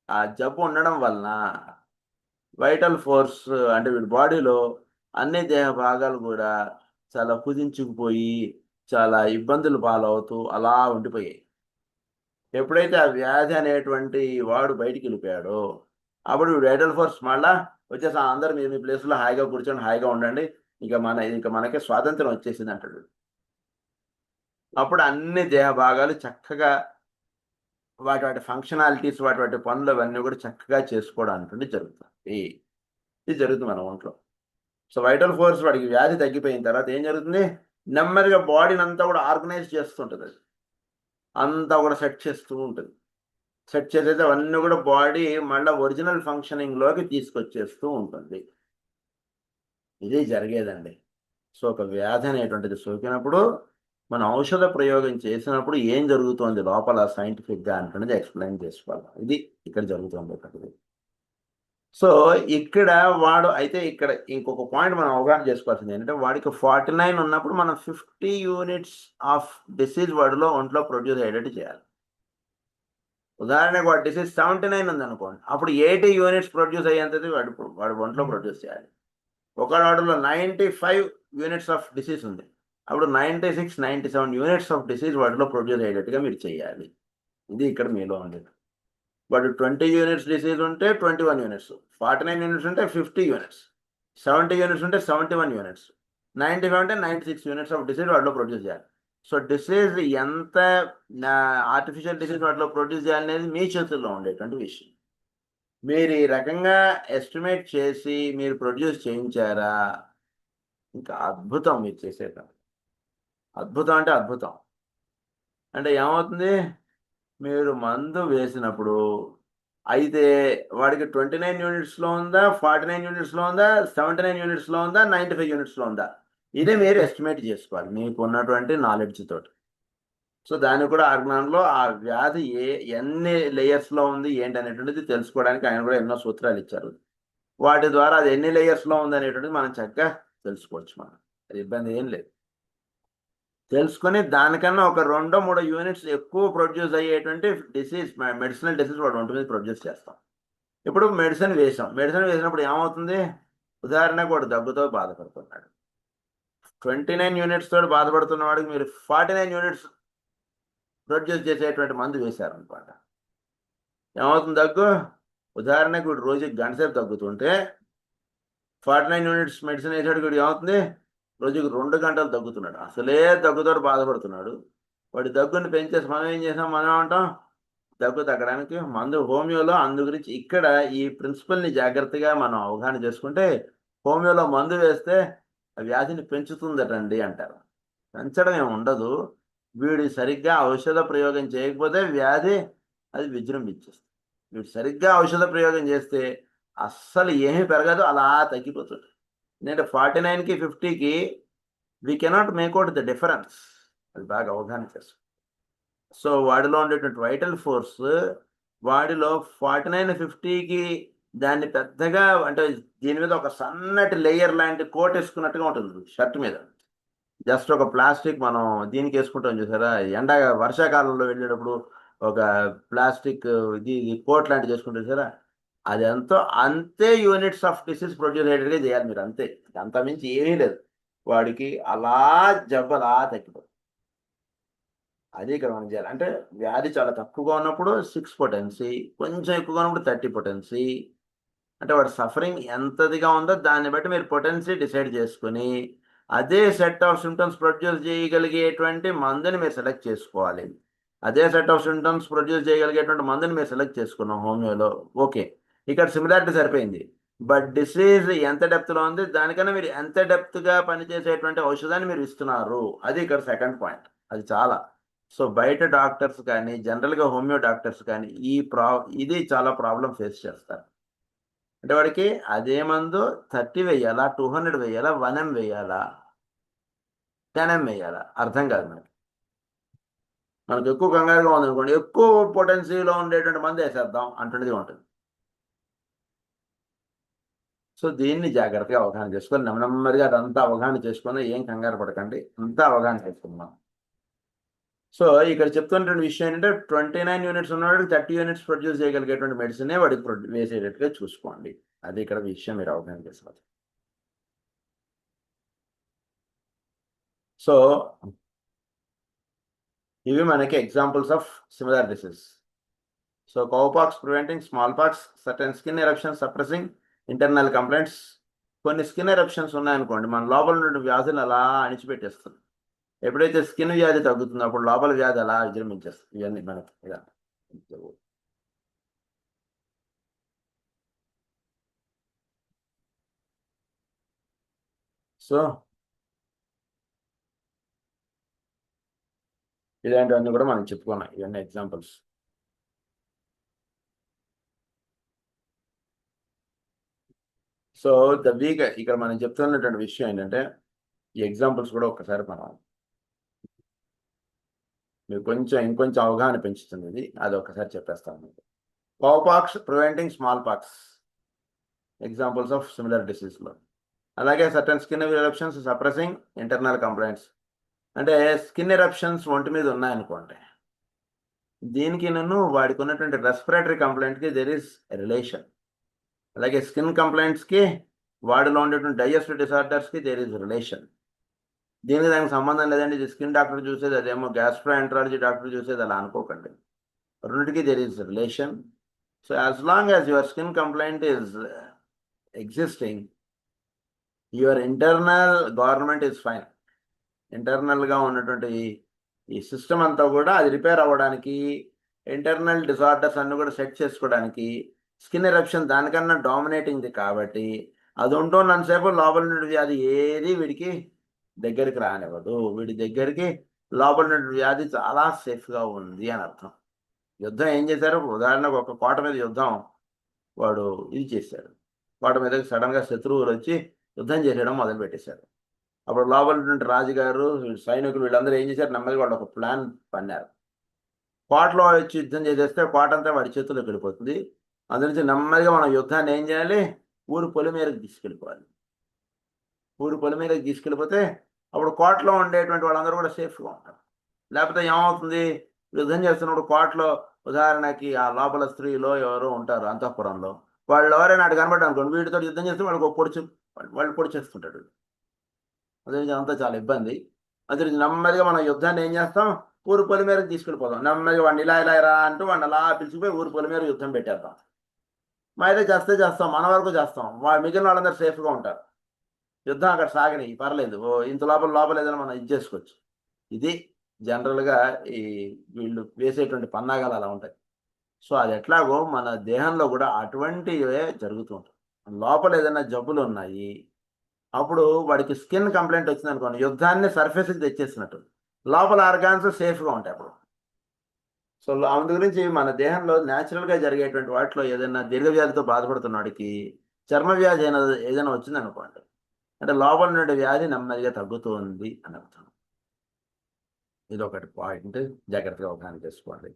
ఆ జబ్బు ఉండడం వలన వైటల్ ఫోర్స్ అంటే వీడి బాడీలో అన్ని దేహ భాగాలు కూడా చాలా కుదించుకుపోయి చాలా ఇబ్బందులు పాలవుతూ అలా ఉండిపోయాయి. ఎప్పుడైతే ఆ వ్యాధి అనేటువంటి వాడు బయటికి వెళ్ళిపోయాడో అప్పుడు వైటల్ ఫోర్స్ మళ్ళా వచ్చేసి అందరు మీరు మీ ప్లేస్లో హాయిగా కూర్చొని హాయిగా ఉండండి, ఇంకా మనకే స్వాతంత్రం వచ్చేసింది అంటాడు. అప్పుడు అన్ని దేహ భాగాలు చక్కగా వాటి ఫంక్షనాలిటీస్ వాటి పనులు అవన్నీ కూడా చక్కగా చేసుకోవడానికి జరుగుతుంది. ఇది జరుగుతుంది మన ఒంట్లో. సో వైటల్ ఫోర్స్ వాడికి వ్యాధి తగ్గిపోయిన తర్వాత ఏం జరుగుతుంది, నెమ్మదిగా బాడీని అంతా కూడా ఆర్గనైజ్ చేస్తుంటుంది. అది అంతా కూడా సెట్ చేస్తూ ఉంటుంది. సెట్ చేసేది అవన్నీ కూడా బాడీ మళ్ళీ ఒరిజినల్ ఫంక్షనింగ్లోకి తీసుకొచ్చేస్తూ ఉంటుంది. ఇది జరిగేదండి. సో ఒక వ్యాధి అనేటువంటిది సోకినప్పుడు మన ఔషధ ప్రయోగం చేసినప్పుడు ఏం జరుగుతుంది లోపల సైంటిఫిక్గా అంటున్నది ఎక్స్ప్లెయిన్ చేసుకోవాలి. ఇది ఇక్కడ జరుగుతుంది ఒకటి. సో ఇక్కడ వాడు అయితే ఇక్కడ ఇంకొక పాయింట్ మనం అవగాహన చేసుకోవాల్సింది ఏంటంటే వాడికి 49 ఉన్నప్పుడు మనం 50 యూనిట్స్ ఆఫ్ డిసీజ్ వాడిలో ఒంట్లో ప్రొడ్యూస్ అయ్యేటట్టు చేయాలి. ఉదాహరణకు వాడు డిసీజ్ 79 ఉంది అనుకోండి, అప్పుడు 80 యూనిట్స్ ప్రొడ్యూస్ అయ్యేంతది వాడు ఒంట్లో ప్రొడ్యూస్ చేయాలి. ఒక వాడిలో 95 యూనిట్స్ ఆఫ్ డిసీజ్ ఉంది, అప్పుడు 96, 97 యూనిట్స్ ఆఫ్ డిసీజ్ వాడిలో ప్రొడ్యూస్ అయ్యేటట్టుగా మీరు చేయాలి. ఇది ఇక్కడ మీలో ఉండేది. బట్ 20 యూనిట్స్ డిసీజ్ ఉంటే 21 యూనిట్స్, 49 యూనిట్స్ ఉంటే 50 యూనిట్స్, 70 యూనిట్స్ ఉంటే 71 యూనిట్స్, 95 అంటే 96 యూనిట్స్ ఆఫ్ డిసీజ్ వాటిలో ప్రొడ్యూస్ చేయాలి. సో డిసీజ్ ఎంత ఆర్టిఫిషియల్ డిసీజ్ వాటిలో ప్రొడ్యూస్ చేయాలనేది మీ చేతుల్లో ఉండేటువంటి విషయం. మీరు ఈ రకంగా ఎస్టిమేట్ చేసి మీరు ప్రొడ్యూస్ చేయించారా, ఇంకా అద్భుతం మీరు చేసేటప్పుడు. అద్భుతం అంటే అద్భుతం. అంటే ఏమవుతుంది, మీరు మందు వేసినప్పుడు అయితే వాడికి 29 యూనిట్స్లో ఉందా, 49 యూనిట్స్లో ఉందా, 79 యూనిట్స్లో ఉందా, 95 యూనిట్స్లో ఉందా, ఇదే మీరు ఎస్టిమేట్ చేసుకోవాలి మీకు ఉన్నటువంటి నాలెడ్జ్ తోటి. సో దానికి కూడా ఆర్గనాన్లో ఆ వ్యాధి ఎన్ని లేయర్స్లో ఉంది ఏంటి అనేటువంటిది తెలుసుకోవడానికి ఆయన కూడా ఎన్నో సూత్రాలు ఇచ్చారు. వాటి ద్వారా అది ఎన్ని లేయర్స్లో ఉంది అనేటువంటిది మనం చక్కగా తెలుసుకోవచ్చు. మనం అది ఇబ్బంది ఏం లేదు. తెలుసుకొని దానికన్నా ఒక 2-3 యూనిట్స్ ఎక్కువ ప్రొడ్యూస్ అయ్యేటువంటి డిసీజ్, మెడిసినల్ డిసీజ్ వాడు ఒంటి మీద ప్రొడ్యూస్ చేస్తాం. ఇప్పుడు మెడిసిన్ వేసినప్పుడు ఏమవుతుంది, ఉదాహరణకు వాడు దగ్గుతో బాధపడుతున్నాడు, 29 యూనిట్స్ తోటి బాధపడుతున్న వాడికి మీరు 49 యూనిట్స్ ప్రొడ్యూస్ చేసేటువంటి మందు వేశారనుకోండి, ఏమవుతుంది దగ్గు. ఉదాహరణకు వీడు రోజుకి గంటసేపు తగ్గుతుంటే 49 యూనిట్స్ మెడిసిన్ వేసాడు, వీడు ఏమవుతుంది రోజుకి 2 గంటలు తగ్గుతున్నాడు. అసలే దగ్గుతో బాధపడుతున్నాడు. వాడి దగ్గుని పెంచేసి మనం ఏం చేసాం, మనం ఏమంటాం, దగ్గు తగ్గడానికి మందు. హోమియోలో అందు గురించి ఇక్కడ ఈ ప్రిన్సిపల్ని జాగ్రత్తగా మనం అవగాహన చేసుకుంటే, హోమియోలో మందు వేస్తే వ్యాధిని పెంచుతుందటండి అంటారు. పెంచడం ఏమి ఉండదు, వీడు సరిగ్గా ఔషధ ప్రయోగం చేయకపోతే వ్యాధి అది విజృంభించేస్తుంది. వీడు సరిగ్గా ఔషధ ప్రయోగం చేస్తే అస్సలు ఏమీ పెరగదు, అలా తగ్గిపోతుంది. ఎందుకంటే 49కి 50కి we cannot make out the difference. అది బాగా అవగాహన చేస్తాం. సో వాడిలో ఉండేటువంటి వైటల్ ఫోర్స్ వాడిలో 49, 50కి దాన్ని పెద్దగా అంటే దీని మీద ఒక సన్నటి లేయర్ లాంటి కోట్ వేసుకున్నట్టుగా ఉంటుంది షర్ట్ మీద. జస్ట్ ఒక ప్లాస్టిక్ మనం దీనికి వేసుకుంటాం చూసారా, వర్షాకాలంలో వెళ్ళేటప్పుడు ఒక ప్లాస్టిక్ ఇది కోట్ లాంటిది చేసుకుంటాం చూసారా, అది ఎంతో అంతే యూనిట్స్ ఆఫ్ డిసీజ్ ప్రొడ్యూస్ అయ్యేట్టుగా చేయాలి మీరు, అంతే. అంత మించి ఏమీ లేదు. వాడికి అలా జబ్బలా తగ్గిపోతుంది. అది ఇక్కడ మనం చేయాలి. అంటే వ్యాధి చాలా తక్కువగా ఉన్నప్పుడు 6 పొటెన్సీ, కొంచెం ఎక్కువగా ఉన్నప్పుడు 30 పొటెన్సీ. అంటే వాడి సఫరింగ్ ఎంతదిగా ఉందో దాన్ని బట్టి మీరు పొటెన్సీ డిసైడ్ చేసుకుని అదే సెట్ ఆఫ్ సిమ్టమ్స్ ప్రొడ్యూస్ చేయగలిగేటువంటి మందుని మీరు సెలెక్ట్ చేసుకోవాలి. అదే సెట్ ఆఫ్ సిమ్టమ్స్ ప్రొడ్యూస్ చేయగలిగేటువంటి మందుని మీరు సెలెక్ట్ చేసుకున్నాం హోమియోలో, ఓకే, ఇక్కడ సిమిలారిటీ సరిపోయింది. బట్ డిసీజ్ ఎంత డెప్త్లో ఉంది, దానికన్నా మీరు ఎంత డెప్త్గా పనిచేసేటువంటి ఔషధాన్ని మీరు ఇస్తున్నారు, అది ఇక్కడ సెకండ్ పాయింట్. అది చాలా. సో బయట డాక్టర్స్ కానీ జనరల్గా హోమియో డాక్టర్స్ కానీ ఇది చాలా ప్రాబ్లం ఫేస్ చేస్తారు. అంటే వాడికి అదే మందు 30 వేయాలా, 200 వేయాలా, 1M వేయాలా, 10M వేయాలా, అర్థం కాదు మనకి. మనకు ఎక్కువ కంగారుగా ఉంది అనుకోండి, ఎక్కువ పొటెన్సీలో ఉండేటువంటి మందు వేసేద్దాం అంటున్నది ఉంటుంది. సో దీన్ని జాగ్రత్తగా అవగాహన చేసుకొని నెమ్మదిగా అదంతా అవగాహన చేసుకొని ఏం కంగారు పడకండి, అంతా అవగాహన చేసుకుందాం. సో ఇక్కడ చెప్తున్నటువంటి విషయం ఏంటంటే 29 యూనిట్స్ ఉన్నవాడికి 30 యూనిట్స్ ప్రొడ్యూస్ చేయగలిగేటువంటి మెడిసినే వాడికి వేసేటట్టుగా చూసుకోండి. అది ఇక్కడ విషయం మీరు అవగాహన చేసుకోవాలి. సో ఇవి మనకి examples of similar disease. So cowpox preventing small pox, certain skin eruption suppressing internal complaints. కొన్ని స్కిన్ ఎరప్షన్స్ ఉన్నాయనుకోండి, మన లోపల ఉన్న వ్యాధులు అలా అణిచిపెట్టేస్తుంది. ఎప్పుడైతే స్కిన్ వ్యాధి తగ్గుతుందో అప్పుడు లోపల వ్యాధి అలా విజృంభించేస్తుంది. ఇవన్నీ మనకి ఇలా. సో ఇలాంటివన్నీ కూడా మనం చెప్పుకున్నాం, ఇవన్నీ ఎగ్జాంపుల్స్. సో ఇక్కడ మనం చెప్తున్నటువంటి విషయం ఏంటంటే ఈ ఎగ్జాంపుల్స్ కూడా ఒకసారి మనం మీరు ఇంకొంచెం అవగాహన పెంచుతుంది. అది ఒకసారి చెప్పేస్తాను మీకు. Cowpox preventing small pox. Examples of similar డిసీజ్లో. అలాగే certain skin eruptions suppressing internal complaints. అంటే స్కిన్ ఎరప్షన్స్ ఒంటి మీద ఉన్నాయనుకోండి, దీనికి వాడికి ఉన్నటువంటి రెస్పిరేటరీ కంప్లైంట్కి దెర్ ఈస్ రిలేషన్. అలాగే స్కిన్ కంప్లైంట్స్కి వాడిలో ఉండేటువంటి డైజెస్టివ్ డిసార్డర్స్కి దేర్ ఈస్ రిలేషన్. దీనికి దానికి సంబంధం లేదండి, ఇది స్కిన్ డాక్టర్ చూసేది, అదేమో గ్యాస్ట్రోఎంట్రాలజీ డాక్టర్ చూసేది, అలా అనుకోకండి. రెండింటికి there is relation. So as long as your skin complaint is existing, your internal government is fine. ఇంటర్నల్గా ఉన్నటువంటి ఈ సిస్టమ్ అంతా కూడా అది రిపేర్ అవ్వడానికి, ఇంటర్నల్ డిసార్డర్స్ అన్ని కూడా సెట్ చేసుకోవడానికి స్కిన్ ఎరప్షన్ దానికన్నా డామినేటింగ్ది కాబట్టి అది ఉంటున్నంతసేపు లోపల నుండి వ్యాధి ఏది వీడికి దగ్గరికి రానివ్వదు. వీడి దగ్గరికి లోపల నుండి వ్యాధి చాలా సేఫ్గా ఉంది అని అర్థం. యుద్ధం ఏం చేశారు? ఉదాహరణకు ఒక కోట మీద యుద్ధం వాడు ఇది చేశాడు. కోట మీద సడన్గా శత్రువులు వచ్చి యుద్ధం చేసేయడం మొదలుపెట్టేశారు. అప్పుడు లోపల నుండి రాజుగారు, సైనికులు వీళ్ళందరూ ఏం చేశారు? నెమ్మదిగా వాళ్ళు ఒక ప్లాన్ పన్నారు. కోటలో వచ్చి యుద్ధం చేసేస్తే కోట అంతా వాడి చేతుల్లోకి వెళ్ళిపోతుంది. అందునుంచి నెమ్మదిగా మనం యుద్ధాన్ని ఏం చేయాలి? ఊరు పొలిమేరకు తీసుకెళ్ళిపోవాలి. ఊరు పొలిమేరకు తీసుకెళ్ళిపోతే అప్పుడు కోటలో ఉండేటువంటి వాళ్ళందరూ కూడా సేఫ్గా ఉంటారు. లేకపోతే ఏమవుతుంది? యుద్ధం చేస్తున్నప్పుడు కోటలో ఉదాహరణకి ఆ లోపల స్త్రీలో ఎవరో ఉంటారు అంతఃపురంలో, వాళ్ళు ఎవరైనా అటు కనబడ్డా అనుకోండి, వీటితో యుద్ధం చేస్తే వాళ్ళకి వాళ్ళు పొడిచేస్తుంటాడు. అదే అంతా చాలా ఇబ్బంది. అదే నెమ్మదిగా మనం యుద్ధాన్ని ఏం చేస్తాం? ఊరు పొలిమేరకు తీసుకెళ్ళిపోతాం. నెమ్మదిగా వాడిని ఇలా ఇలా రా అంటూ వాడిని అలా పిలిచిపోయి ఊరు పొలిమేర యుద్ధం పెట్టేద్దాం. మా అయితే చేస్తాం, మన వరకు చేస్తాం, మిగిలిన వాళ్ళందరూ సేఫ్గా ఉంటారు. యుద్ధం అక్కడ సాగని పర్లేదు, ఇంత లోపల ఏదైనా మనం ఇది చేసుకోవచ్చు. ఇది జనరల్గా ఈ వీళ్ళు వేసేటువంటి పన్నాగాలు అలా ఉంటాయి. సో అది ఎట్లాగో మన దేహంలో కూడా అటువంటివే జరుగుతూ ఉంటాయి. లోపల ఏదైనా జబ్బులు ఉన్నాయి, అప్పుడు వాడికి స్కిన్ కంప్లైంట్ వచ్చింది అనుకోండి, యుద్ధాన్ని సర్ఫేస్కి తెచ్చేసినట్టు లోపల ఆర్గాన్స్ సేఫ్గా ఉంటాయి అప్పుడు. సో అందు గురించి మన దేహంలో న్యాచురల్గా జరిగేటువంటి వాటిలో ఏదైనా దీర్ఘవ్యాధితో బాధపడుతున్న వాడికి చర్మ వ్యాధి ఏదైనా వచ్చింది అనుకోండి, అంటే లోపల నుండి వ్యాధి నెమ్మదిగా తగ్గుతుంది అని అర్థం. ఇది ఒకటి పాయింట్ జాగ్రత్తగా అవగాహన చేసుకోండి.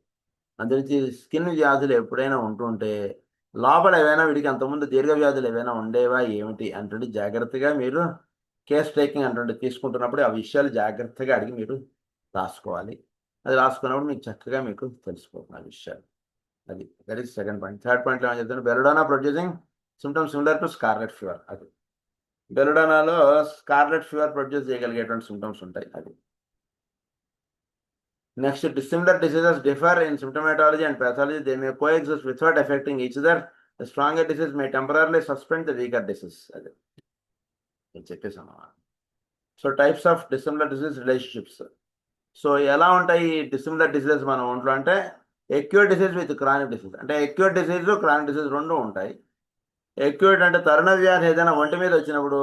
అందుగురించి స్కిన్ వ్యాధులు ఎప్పుడైనా ఉంటుంటే లోపల ఏవైనా వీడికి అంతకుముందు దీర్ఘవ్యాధులు ఏవైనా ఉండేవా ఏమిటి అంటే జాగ్రత్తగా మీరు కేస్ టేకింగ్ అంటే తీసుకుంటున్నప్పుడు ఆ విషయాలు జాగ్రత్తగా అడిగి మీరు రాసుకోవాలి. అది రాసుకున్నప్పుడు మీకు చక్కగా మీకు తెలిసిపోతుంది ఆ విషయాలు. అది that is second point. Third పాయింట్లో ఏమని చెప్తాను? Belladonna producing symptoms similar to scarlet fever. అది బెల్లుడానాలో స్కార్లెట్ ఫీవర్ ప్రొడ్యూస్ చేయగలిగేటువంటి సిమ్టమ్స్ ఉంటాయి. అది next, dissimilar diseases differ in symptomatology and pathology. They may coexist without affecting each other. The stronger disease may temporarily suspend the weaker disease. అదే నేను చెప్పేసాను. So types of dissimilar disease relationships. So ఎలా ఉంటాయి dissimilar diseases మన ఒంట్లో అంటే? Acute disease with chronic disease. అంటే acute disease chronic disease రెండు ఉంటాయి. ఎక్యూట్ అంటే తరుణ వ్యాధి ఏదైనా ఒంటి మీద వచ్చినప్పుడు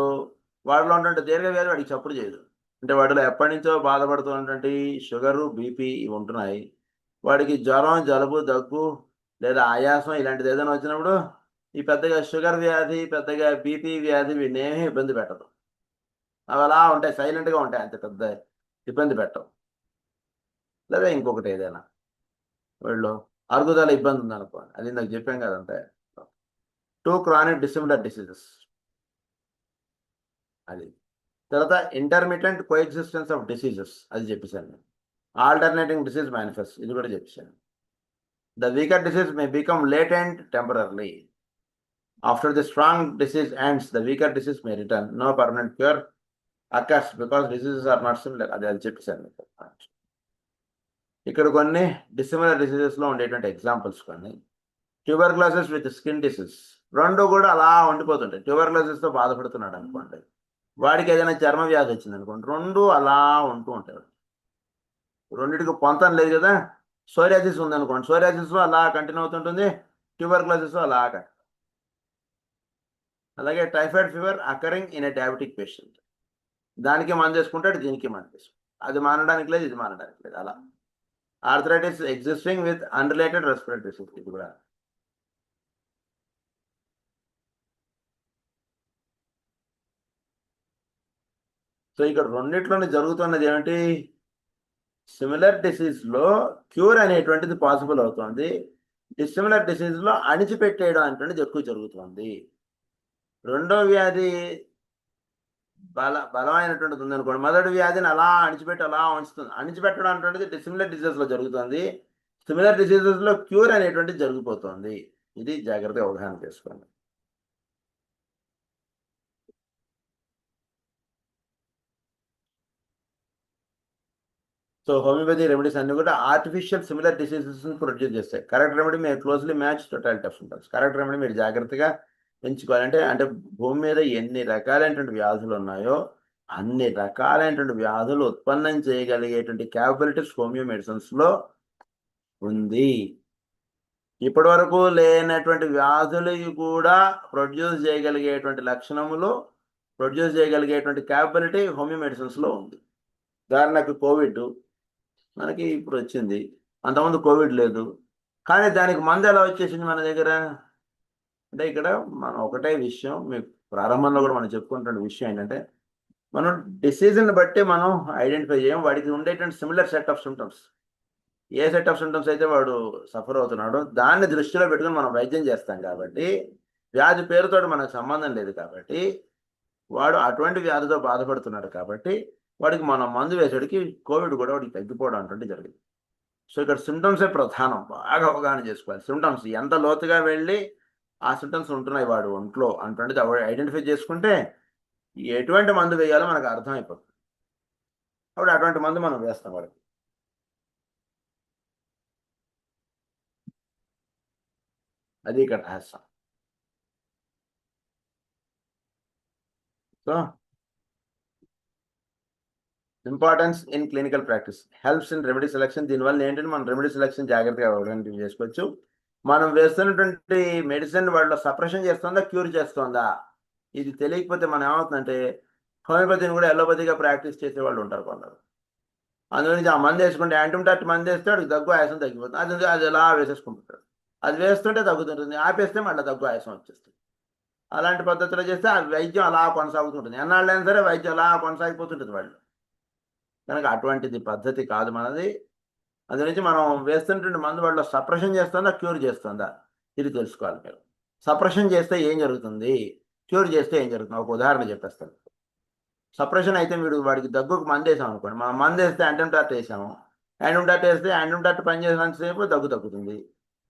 వాడిలో ఉన్నటువంటి దీర్ఘ వ్యాధి వాడికి చప్పుడు చేయదు. అంటే వాడిలో ఎప్పటి నుంచో బాధపడుతున్నటువంటి షుగరు, బీపీ ఇవి ఉంటున్నాయి. వాడికి జ్వరం, జలుబు, దగ్గు లేదా ఆయాసం ఇలాంటిది ఏదైనా వచ్చినప్పుడు ఈ పెద్దగా షుగర్ వ్యాధి, పెద్దగా బీపీ వ్యాధి వీడిని ఏమీ ఇబ్బంది పెట్టదు. అవి అలా ఉంటాయి, సైలెంట్గా ఉంటాయి, అంత పెద్ద ఇబ్బంది పెట్టవు. లేదా ఇంకొకటి ఏదైనా వీళ్ళు అరుగుదల ఇబ్బంది ఉందనుకోండి, అది నాకు చెప్పాం కదంతే. 2 chronic dissimilar diseases. అది తర్వాత ఇంటర్మీడియట్ కోఎగ్జిస్టెన్స్ ఆఫ్ డిసీజెస్, అది చెప్పేశాను. ఆల్టర్నేటింగ్ డిసీజ్ మేనిఫెస్ట్, ఇది కూడా చెప్పేశాను. The weaker disease may become latent temporarily. After the strong disease ends the weaker disease may return. No permanent cure occurs because diseases are not similar. అది చెప్పేశాను. ఇక్కడ కొన్ని dissimilar డిసీజెస్లో ఉండేటువంటి ఎగ్జాంపుల్స్ కొన్ని. Tuberculosis with skin disease, రెండు కూడా అలా ఉండిపోతుంటాయి. ట్యూబర్క్లోసిస్తో బాధపడుతున్నాడు అనుకోండి, వాడికి ఏదైనా చర్మ వ్యాధి వచ్చింది అనుకోండి, రెండు అలా ఉంటూ ఉంటాయి. రెండింటికి పొంతం లేదు కదా. సోరియాసిస్ ఉందనుకోండి, సోరియాసిస్లో అలా కంటిన్యూ అవుతుంటుంది, ట్యూబర్క్లోసిస్లో అలా. అలాగే typhoid fever occurring in a diabetic patient, దానికి మందు చేసుకుంటాడు, దీనికి మందు చేసుకుంటాడు, అది మానడానికి లేదు, ఇది మానడానికి లేదు, అలా. Arthritis existing with unrelated respiratory disease, ఇది కూడా. సో ఇక్కడ రెండిట్లోనే జరుగుతున్నది ఏమిటి? సిమిలర్ డిసీజ్లో క్యూర్ అనేటువంటిది పాసిబుల్ అవుతుంది, డిసిమిలర్ డిసీజ్లో అణిచిపెట్టేయడం అనేటువంటిది ఎక్కువ జరుగుతుంది. రెండో వ్యాధి బలమైనటువంటిది ఉందనుకోండి, మొదటి వ్యాధిని అలా అణిచిపెట్టి అలా ఉంచుతుంది. అణిచిపెట్టడం అనేటువంటిది సిమిలర్ డిసీజెస్లో జరుగుతుంది. సిమిలర్ డిసీజెస్లో క్యూర్ అనేటువంటిది జరిగిపోతుంది. ఇది జాగ్రత్తగా అవగాహన చేసుకోండి. సో హోమియోపతి రెమెడీస్ అన్ని కూడా ఆర్టిఫిషియల్ సిమిలర్ డిసీజెస్ ప్రొడ్యూస్ చేస్తాయి. కరెక్ట్ రెమెడీ మీరు closely match totality of symptoms. Correct remedy మీరు జాగ్రత్తగా ఎంచుకోవాలంటే, అంటే భూమి మీద ఎన్ని రకాలైనటువంటి వ్యాధులు ఉన్నాయో అన్ని రకాలైనటువంటి వ్యాధులు ఉత్పన్నం చేయగలిగేటువంటి క్యాపబిలిటీస్ హోమియో మెడిసిన్స్లో ఉంది. ఇప్పటి వరకు లేనటువంటి వ్యాధులు కూడా ప్రొడ్యూస్ చేయగలిగేటువంటి లక్షణములు, ప్రొడ్యూస్ చేయగలిగేటువంటి క్యాపబిలిటీ హోమియో మెడిసిన్స్లో ఉంది. ఉదాహరణకు కోవిడ్ మనకి ఇప్పుడు వచ్చింది, అంతకుముందు కోవిడ్ లేదు. కానీ దానికి మందు ఎలా వచ్చేసింది మన దగ్గర అంటే, ఇక్కడ మనం ఒకటే విషయం మీకు ప్రారంభంలో కూడా మనం చెప్పుకుంటున్న విషయం ఏంటంటే, మనం డిసీజ్ని బట్టి మనం ఐడెంటిఫై చేయం. వాడికి ఉండేటువంటి similar set of symptoms, A set of symptoms అయితే వాడు సఫర్ అవుతున్నాడో దాన్ని దృష్టిలో పెట్టుకుని మనం వైద్యం చేస్తాం. కాబట్టి వ్యాధి పేరుతో మనకు సంబంధం లేదు. కాబట్టి వాడు అటువంటి వ్యాధితో బాధపడుతున్నాడు. కాబట్టి వాడికి మనం మందు వేసేటికి కోవిడ్ కూడా వాడికి తగ్గిపోవడం అంటే జరిగింది. సో ఇక్కడ సిమ్టమ్సే ప్రధానం, బాగా అవగాహన చేసుకోవాలి. సిమ్టమ్స్ ఎంత లోతుగా వెళ్ళి ఆ సిమ్టమ్స్ ఉంటున్నాయి వాడు ఒంట్లో అంటే ఐడెంటిఫై చేసుకుంటే ఎటువంటి మందు వేయాలో మనకు అర్థమైపోతుంది. అప్పుడు అటువంటి మందు మనం వేస్తాం వాడికి. అది ఇక్కడ రహస్యం. So importance in clinical practice helps in remedy selection. దీనివల్ల ఏంటంటే మనం రెమెడీ సెలెక్షన్ జాగ్రత్తగా అవగాహన చేసుకోవచ్చు. మనం వేస్తున్నటువంటి మెడిసిన్ వాళ్ళలో సప్రెషన్ చేస్తుందా, క్యూర్ చేస్తుందా, ఇది తెలియకపోతే మనం ఏమవుతుందంటే హోమియోపతిని కూడా ఎలోపతిగా ప్రాక్టీస్ చేసే వాళ్ళు ఉంటారు కొందరు. అందుగురించి ఆ మంది వేసుకుంటే యాంటీబయాటిక్ మంది వేస్తే వాడికి దగ్గు ఆయాసం తగ్గిపోతుంది. అది ఎలా వేసేసుకుంటుంటారు. అది వేస్తుంటే తగ్గుతుంటుంది, ఆపేస్తే మళ్ళీ దగ్గు ఆయాసం వచ్చేస్తుంది. అలాంటి పద్ధతిలో చేస్తే ఆ వైద్యం అలా కొనసాగుతుంటుంది. ఎన్నాళ్ళైనా సరే వైద్యం అలా కొనసాగిపోతుంటుంది వాళ్ళు. కనుక అటువంటిది పద్ధతి కాదు మనది. అందు నుంచి మనం వేస్తున్నటువంటి మందు వాళ్ళలో సప్రెషన్ చేస్తుందా, క్యూర్ చేస్తుందా, ఇది తెలుసుకోవాలి మీరు. సప్రెషన్ చేస్తే ఏం జరుగుతుంది, క్యూర్ చేస్తే ఏం జరుగుతుంది, ఒక ఉదాహరణ చెప్పేస్తాను. సప్రెషన్ అయితే వాడికి దగ్గుకు మందు వేసాం అనుకోండి, మనం మందు వేస్తే యాంటీబయాటిక్ వేసాము. యాంటీబయాటిక్ వేస్తే యాంటీబయాటిక్ పనిచేసినంతసేపు దగ్గు తగ్గుతుంది.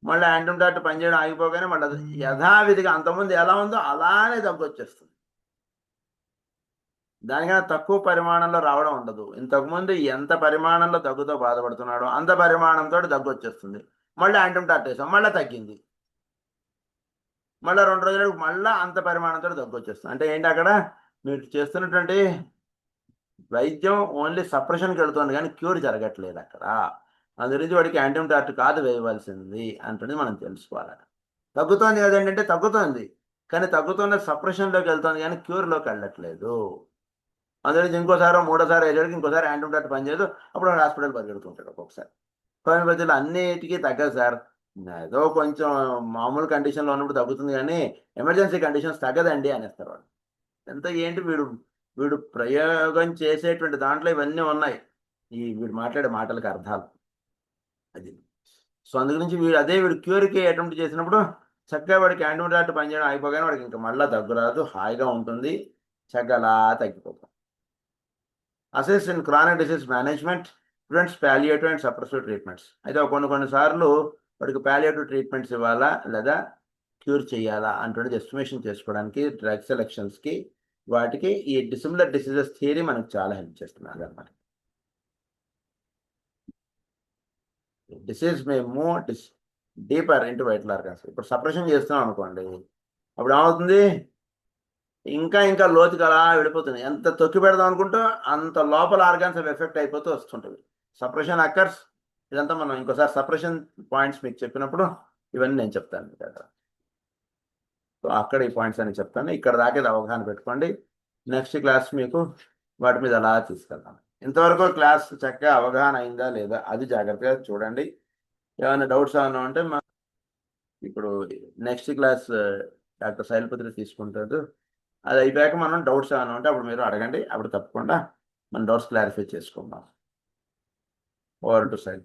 మళ్ళీ యాంటీబయాటిక్ పనిచేయడం ఆగిపోగానే మళ్ళీ యథావిధిగా అంతకుముందు ఎలా ఉందో అలానే దగ్గు వచ్చేస్తుంది. దానికన్నా తక్కువ పరిమాణంలో రావడం ఉండదు. ఇంతకుముందు ఎంత పరిమాణంలో దగ్గుతో బాధపడుతున్నాడో అంత పరిమాణంతో దగ్గు వచ్చేస్తుంది. మళ్ళీ యాంటీబయాటిక్ వేసాం, మళ్ళీ తగ్గింది. మళ్ళీ 2 రోజులకు మళ్ళీ అంత పరిమాణంతో దగ్గు వచ్చేస్తుంది. అంటే ఏంటి, అక్కడ మీరు చేస్తున్నటువంటి వైద్యం ఓన్లీ సప్రెషన్కి వెళుతుంది కానీ క్యూర్ జరగట్లేదు అక్కడ. అందుగురించి వాడికి యాంటీబయాటిక్ కాదు వేయవలసింది అంటుంది మనం తెలుసుకోవాలి. తగ్గుతోంది కదంటే తగ్గుతోంది, కానీ తగ్గుతున్న సప్రెషన్లోకి వెళ్తుంది కానీ క్యూర్లోకి వెళ్ళట్లేదు. అందుగురించి ఇంకోసారి మూడోసారి వేసేటికి ఇంకోసారి యాంటీబయాటిక్ పనిచేయదు. అప్పుడు హాస్పిటల్ పరిగెడుతుంటాడు ఒక్కొక్కసారి. హోమియోపతిలో అన్నిటికీ తగ్గదు సార్, ఏదో కొంచెం మామూలు కండిషన్లో ఉన్నప్పుడు తగ్గుతుంది కానీ ఎమర్జెన్సీ కండిషన్స్ తగ్గదండి అనేస్తారు వాళ్ళు. ఎంత ఏంటి వీడు ప్రయోగం చేసేటువంటి దాంట్లో ఇవన్నీ ఉన్నాయి, వీడు మాట్లాడే మాటలకు అర్థాలు అది. సో అందుగురించి వీడు క్యూర్కి అటెంప్ట్ చేసినప్పుడు చక్కగా వాడికి యాంటీబయాటిక్ పనిచేయడం అయిపోగానే వాడికి ఇంకా మళ్ళీ దగ్గు రాదు, హాయిగా ఉంటుంది, చక్కగా అలా తగ్గిపోతుంది. Assess in chronic disease management prevents palliative and suppressive treatments. అయితే కొన్నిసార్లు వాడికి పాలియేటివ్ ట్రీట్మెంట్స్ ఇవ్వాలా లేదా క్యూర్ చేయాలా అంటున్నది ఎస్టిమేషన్ చేసుకోవడానికి డ్రగ్ సెలెక్షన్స్కి వాటికి ఈ సిమిలర్ డిసీజెస్ థియరీ మనకు చాలా హెల్ప్ చేస్తున్నారు అన్నమాట. Disease may move deeper into vital organs. ఇప్పుడు సప్రెషన్ చేస్తున్నాం అనుకోండి, అప్పుడు ఏమవుతుంది, ఇంకా లోతుగా అలా వెళ్ళిపోతుంది. ఎంత తొక్కి పెడదాం అనుకుంటూ అంత లోపల ఆర్గాన్స్ అవి ఎఫెక్ట్ అయిపోతూ వస్తుంటుంది. Suppression occurs. ఇదంతా మనం ఇంకోసారి సప్రెషన్ పాయింట్స్ మీకు చెప్పినప్పుడు ఇవన్నీ నేను చెప్తాను మీకు అక్కడ. సో అక్కడ ఈ పాయింట్స్ అని చెప్తాను. ఇక్కడ దాకా అవగాహన పెట్టుకోండి. నెక్స్ట్ క్లాస్ మీకు వాటి మీద అలా తీసుకెళ్తాను. ఇంతవరకు క్లాస్ చక్కగా అవగాహన అయిందా లేదా అది జాగ్రత్తగా చూడండి. ఏమైనా డౌట్స్ ఏమైనా ఉంటే ఇప్పుడు నెక్స్ట్ క్లాస్ డాక్టర్ శైలపుత్రి తీసుకుంటారు. అది అయిపోయాక మనం డౌట్స్ ఏమైనా ఉంటే అప్పుడు మీరు అడగండి, అప్పుడు తప్పకుండా మనం డౌట్స్ క్లారిఫై చేసుకుందాం. Over to Shail.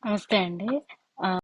నమస్తే అండి.